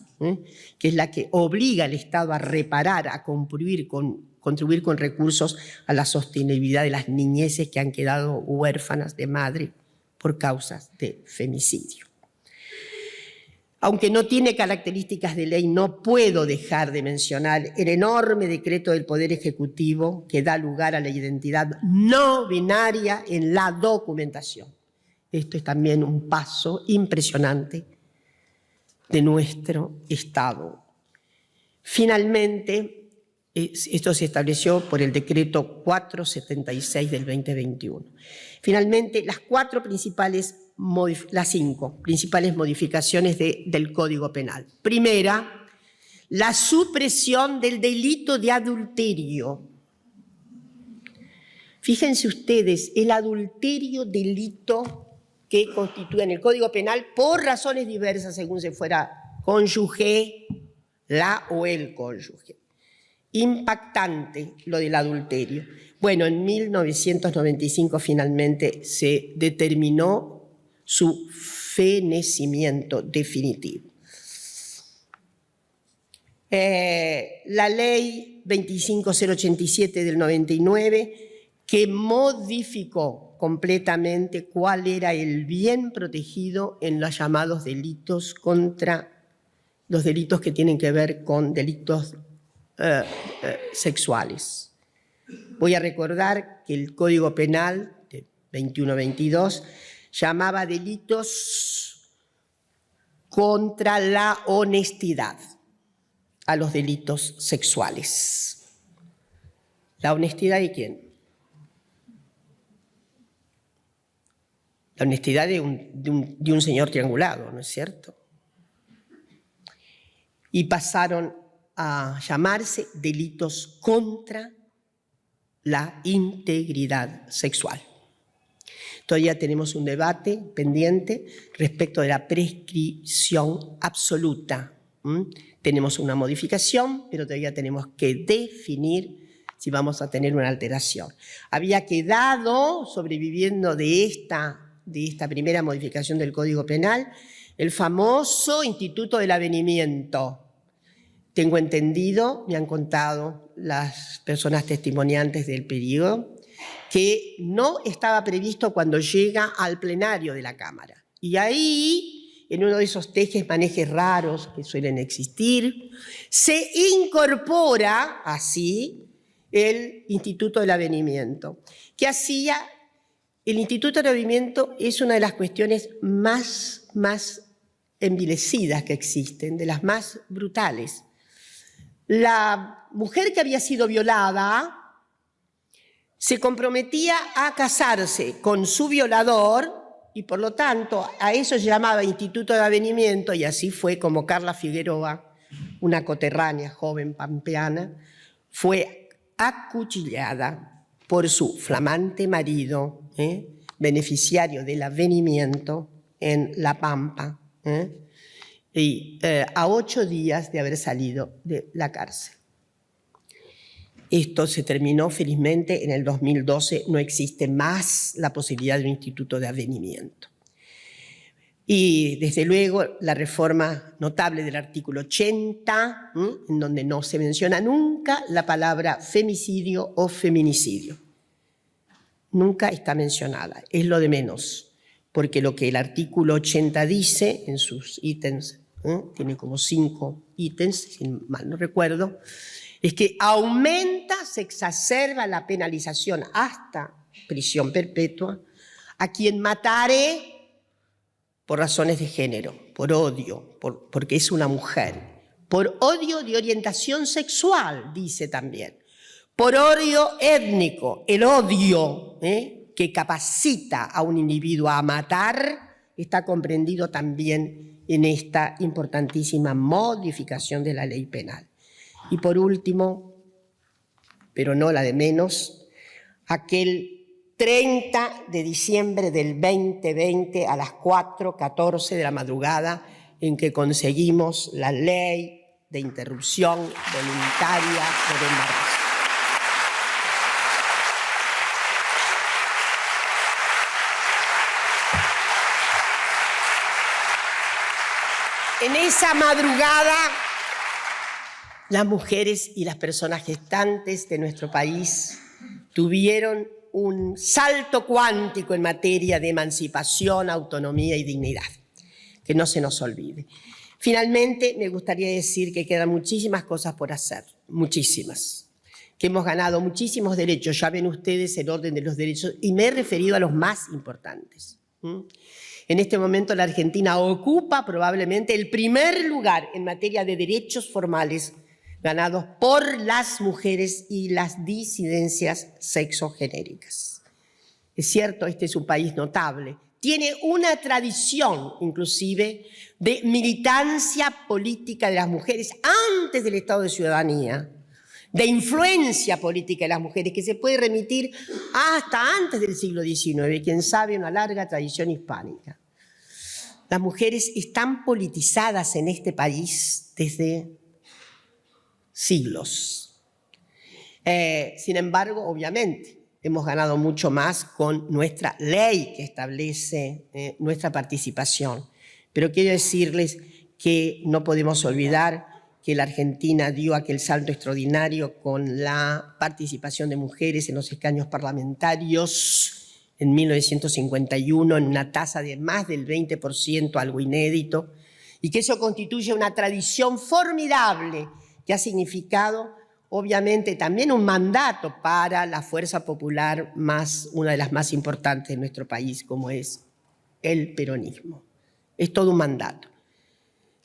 que es la que obliga al Estado a reparar, a contribuir con recursos a la sostenibilidad de las niñeces que han quedado huérfanas de madre por causas de femicidio. Aunque no tiene características de ley, no puedo dejar de mencionar el enorme decreto del Poder Ejecutivo que da lugar a la identidad no binaria en la documentación. Esto es también un paso impresionante de nuestro Estado. Finalmente, esto se estableció por el decreto 476 del 2021. Finalmente, las cinco principales modificaciones del Código Penal. Primera, la supresión del delito de adulterio. Fíjense ustedes, el adulterio, delito que constituye en el Código Penal por razones diversas según se fuera cónyuge, la o el cónyuge. Impactante lo del adulterio. Bueno, en 1995 finalmente se determinó su fenecimiento definitivo. La ley 25087 del 99, que modificó completamente cuál era el bien protegido en los llamados delitos los delitos que tienen que ver con delitos sexuales. Voy a recordar que el Código Penal de 2122 llamaba delitos contra la honestidad a los delitos sexuales. ¿La honestidad de quién? La honestidad de un señor triangulado, ¿no es cierto? Y pasaron a llamarse delitos contra la integridad sexual. Todavía tenemos un debate pendiente respecto de la prescripción absoluta. Tenemos una modificación, pero todavía tenemos que definir si vamos a tener una alteración. Había quedado, sobreviviendo de esta primera modificación del Código Penal, el famoso Instituto del Avenimiento. Tengo entendido, me han contado las personas testimoniantes del periodo, que no estaba previsto cuando llega al plenario de la Cámara. Y ahí, en uno de esos tejes-manejes raros que suelen existir, se incorpora así el Instituto del Avenimiento. ¿Qué hacía? El Instituto del Avenimiento es una de las cuestiones más envilecidas que existen, de las más brutales. La mujer que había sido violada se comprometía a casarse con su violador y por lo tanto a eso se llamaba Instituto de Avenimiento, y así fue como Carla Figueroa, una coterránea joven pampeana, fue acuchillada por su flamante marido, beneficiario del avenimiento en La Pampa, y a 8 días de haber salido de la cárcel. Esto se terminó felizmente en el 2012, no existe más la posibilidad de un instituto de avenimiento. Y desde luego la reforma notable del artículo 80, en donde no se menciona nunca la palabra femicidio o feminicidio. Nunca está mencionada, es lo de menos, porque lo que el artículo 80 dice en sus ítems, tiene como 5 ítems, si mal no recuerdo, es que aumenta, se exacerba la penalización hasta prisión perpetua a quien matare por razones de género, por odio, porque es una mujer, por odio de orientación sexual, dice también, por odio étnico, el odio que capacita a un individuo a matar está comprendido también en esta importantísima modificación de la ley penal. Y por último, pero no la de menos, aquel 30 de diciembre del 2020 a las 4:14 de la madrugada en que conseguimos la ley de interrupción voluntaria por embarazo. En esa madrugada, las mujeres y las personas gestantes de nuestro país tuvieron un salto cuántico en materia de emancipación, autonomía y dignidad, que no se nos olvide. Finalmente, me gustaría decir que quedan muchísimas cosas por hacer, muchísimas, que hemos ganado muchísimos derechos, ya ven ustedes el orden de los derechos, y me he referido a los más importantes. En este momento la Argentina ocupa probablemente el primer lugar en materia de derechos formales ganados por las mujeres y las disidencias sexogenéricas. Es cierto, este es un país notable. Tiene una tradición, inclusive, de militancia política de las mujeres antes del Estado de Ciudadanía, de influencia política de las mujeres, que se puede remitir hasta antes del siglo XIX, quién sabe, una larga tradición hispánica. Las mujeres están politizadas en este país desde siglos. Sin embargo, obviamente, hemos ganado mucho más con nuestra ley que establece nuestra participación. Pero quiero decirles que no podemos olvidar que la Argentina dio aquel salto extraordinario con la participación de mujeres en los escaños parlamentarios en 1951 en una tasa de más del 20%, algo inédito, y que eso constituye una tradición formidable que ha significado, obviamente, también un mandato para la fuerza popular una de las más importantes de nuestro país, como es el peronismo. Es todo un mandato.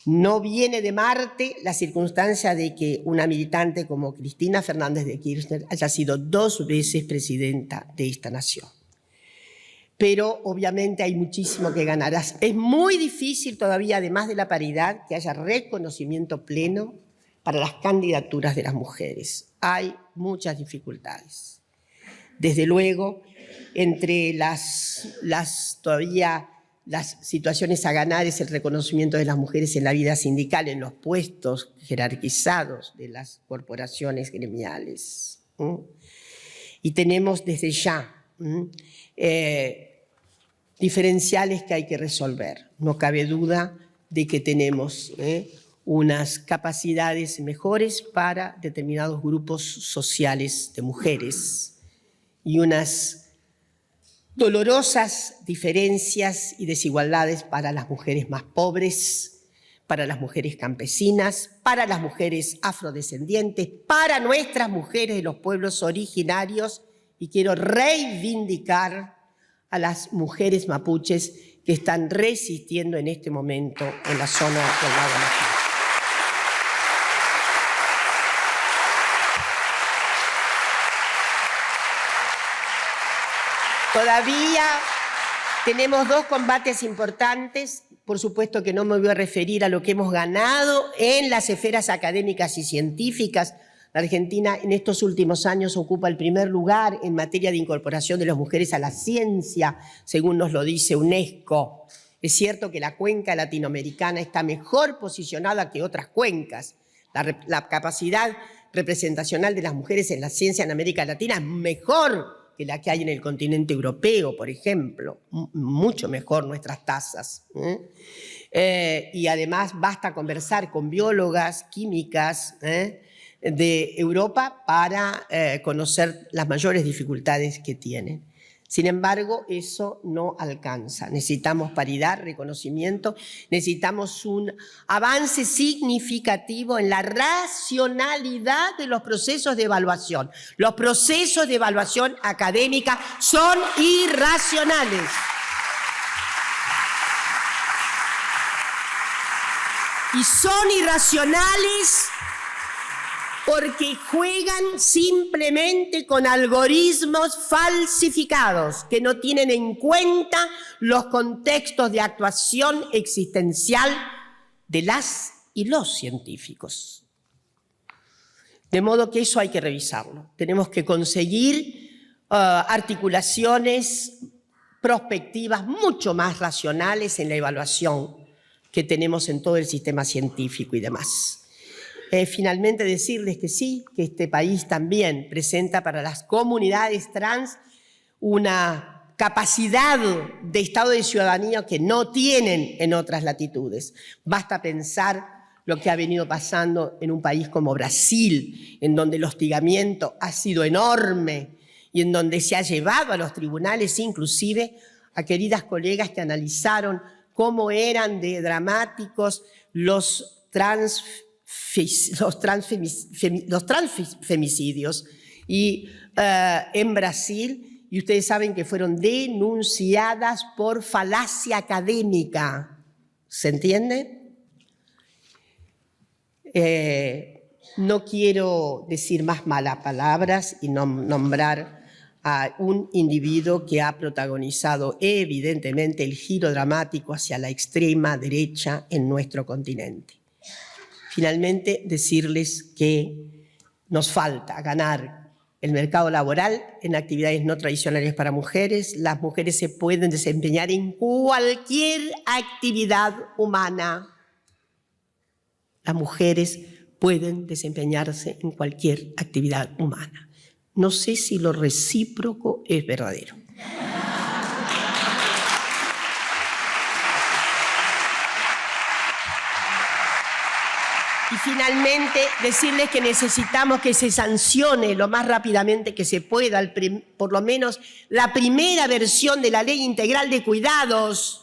No viene de Marte la circunstancia de que una militante como Cristina Fernández de Kirchner haya sido 2 veces presidenta de esta nación. Pero obviamente hay muchísimo que ganar. Es muy difícil todavía, además de la paridad, que haya reconocimiento pleno para las candidaturas de las mujeres. Hay muchas dificultades. Desde luego, entre las situaciones a ganar es el reconocimiento de las mujeres en la vida sindical, en los puestos jerarquizados de las corporaciones gremiales. Y tenemos desde ya diferenciales que hay que resolver. No cabe duda de que tenemos unas capacidades mejores para determinados grupos sociales de mujeres y unas dolorosas diferencias y desigualdades para las mujeres más pobres, para las mujeres campesinas, para las mujeres afrodescendientes, para nuestras mujeres de los pueblos originarios, y quiero reivindicar a las mujeres mapuches que están resistiendo en este momento en la zona del lago Majul. Todavía tenemos 2 combates importantes. Por supuesto que no me voy a referir a lo que hemos ganado en las esferas académicas y científicas. La Argentina en estos últimos años ocupa el primer lugar en materia de incorporación de las mujeres a la ciencia, según nos lo dice UNESCO. Es cierto que la cuenca latinoamericana está mejor posicionada que otras cuencas. La capacidad representacional de las mujeres en la ciencia en América Latina es mejor que la que hay en el continente europeo, por ejemplo. Mucho mejor nuestras tasas. Y además basta conversar con biólogas, químicas, de Europa para conocer las mayores dificultades que tienen. Sin embargo, eso no alcanza. Necesitamos paridad, reconocimiento, necesitamos un avance significativo en la racionalidad de los procesos de evaluación. Los procesos de evaluación académica son irracionales. Y son irracionales porque juegan simplemente con algoritmos falsificados que no tienen en cuenta los contextos de actuación existencial de las y los científicos. De modo que eso hay que revisarlo. Tenemos que conseguir articulaciones prospectivas mucho más racionales en la evaluación que tenemos en todo el sistema científico y demás. Finalmente decirles que sí, que este país también presenta para las comunidades trans una capacidad de estado de ciudadanía que no tienen en otras latitudes. Basta pensar lo que ha venido pasando en un país como Brasil, en donde el hostigamiento ha sido enorme y en donde se ha llevado a los tribunales inclusive a queridas colegas que analizaron cómo eran de dramáticos los transfemicidios y en Brasil, y ustedes saben que fueron denunciadas por falacia académica. ¿Se entiende? No quiero decir más malas palabras y nombrar a un individuo que ha protagonizado evidentemente el giro dramático hacia la extrema derecha en nuestro continente. Finalmente, decirles que nos falta ganar el mercado laboral en actividades no tradicionales para mujeres. Las mujeres se pueden desempeñar en cualquier actividad humana. Las mujeres pueden desempeñarse en cualquier actividad humana. No sé si lo recíproco es verdadero. Y finalmente, decirles que necesitamos que se sancione lo más rápidamente que se pueda, por lo menos la primera versión de la Ley Integral de Cuidados.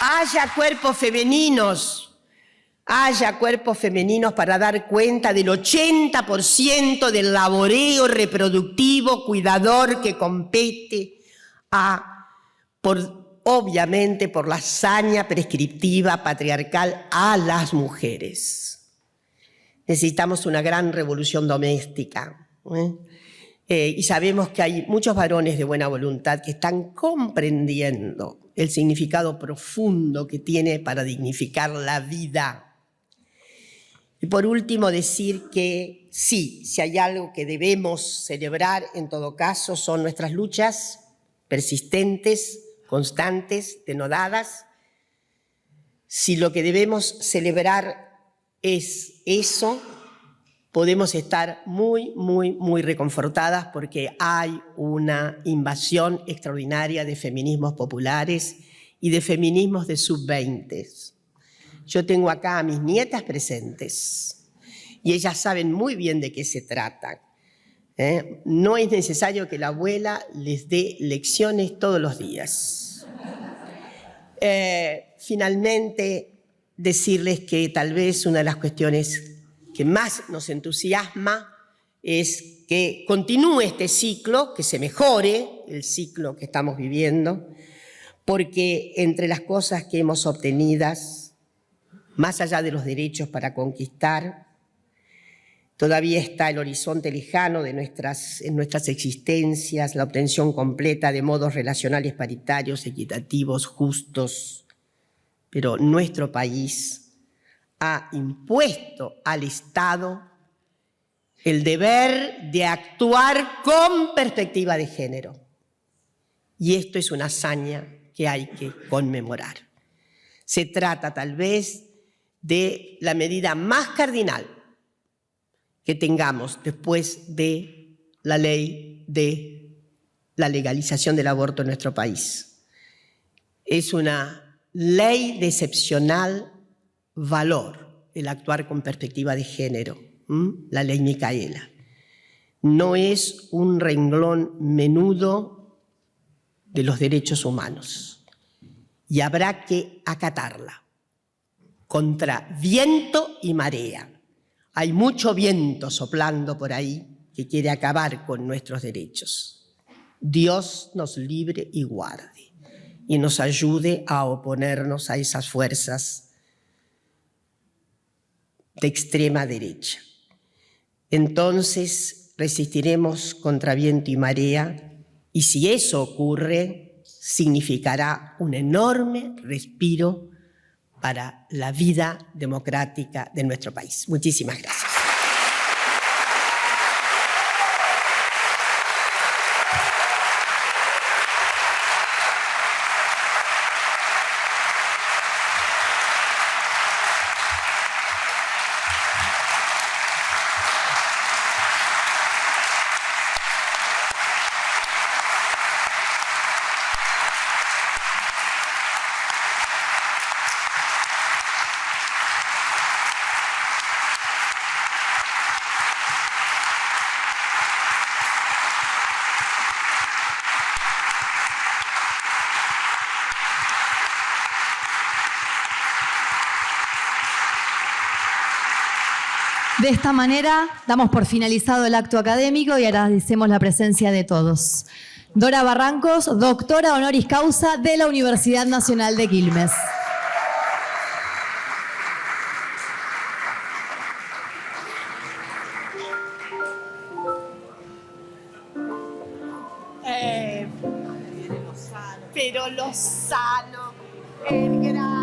Haya cuerpos femeninos para dar cuenta del 80% del laboreo reproductivo cuidador que compete obviamente por la hazaña prescriptiva patriarcal a las mujeres. Necesitamos una gran revolución doméstica. Y sabemos que hay muchos varones de buena voluntad que están comprendiendo el significado profundo que tiene para dignificar la vida. Y por último, decir que sí, si hay algo que debemos celebrar en todo caso son nuestras luchas persistentes, constantes, denodadas. Si lo que debemos celebrar es eso, podemos estar muy, muy, muy reconfortadas porque hay una invasión extraordinaria de feminismos populares y de feminismos de sub-20. Yo tengo acá a mis nietas presentes y ellas saben muy bien de qué se trata. No es necesario que la abuela les dé lecciones todos los días. Finalmente, decirles que tal vez una de las cuestiones que más nos entusiasma es que continúe este ciclo, que se mejore el ciclo que estamos viviendo, porque entre las cosas que hemos obtenidas, más allá de los derechos para conquistar, todavía está el horizonte lejano de en nuestras existencias, la obtención completa de modos relacionales paritarios, equitativos, justos. Pero nuestro país ha impuesto al Estado el deber de actuar con perspectiva de género. Y esto es una hazaña que hay que conmemorar. Se trata tal vez de la medida más cardinal que tengamos después de la ley de la legalización del aborto en nuestro país. Es una ley de excepcional valor el actuar con perspectiva de género, la ley Micaela. No es un renglón menudo de los derechos humanos y habrá que acatarla contra viento y marea. Hay mucho viento soplando por ahí que quiere acabar con nuestros derechos. Dios nos libre y guarde y nos ayude a oponernos a esas fuerzas de extrema derecha. Entonces resistiremos contra viento y marea y si eso ocurre, significará un enorme respiro para la vida democrática de nuestro país. Muchísimas gracias. De esta manera damos por finalizado el acto académico y agradecemos la presencia de todos. Dora Barrancos, doctora honoris causa de la Universidad Nacional de Quilmes. Pero Lozano, el gran...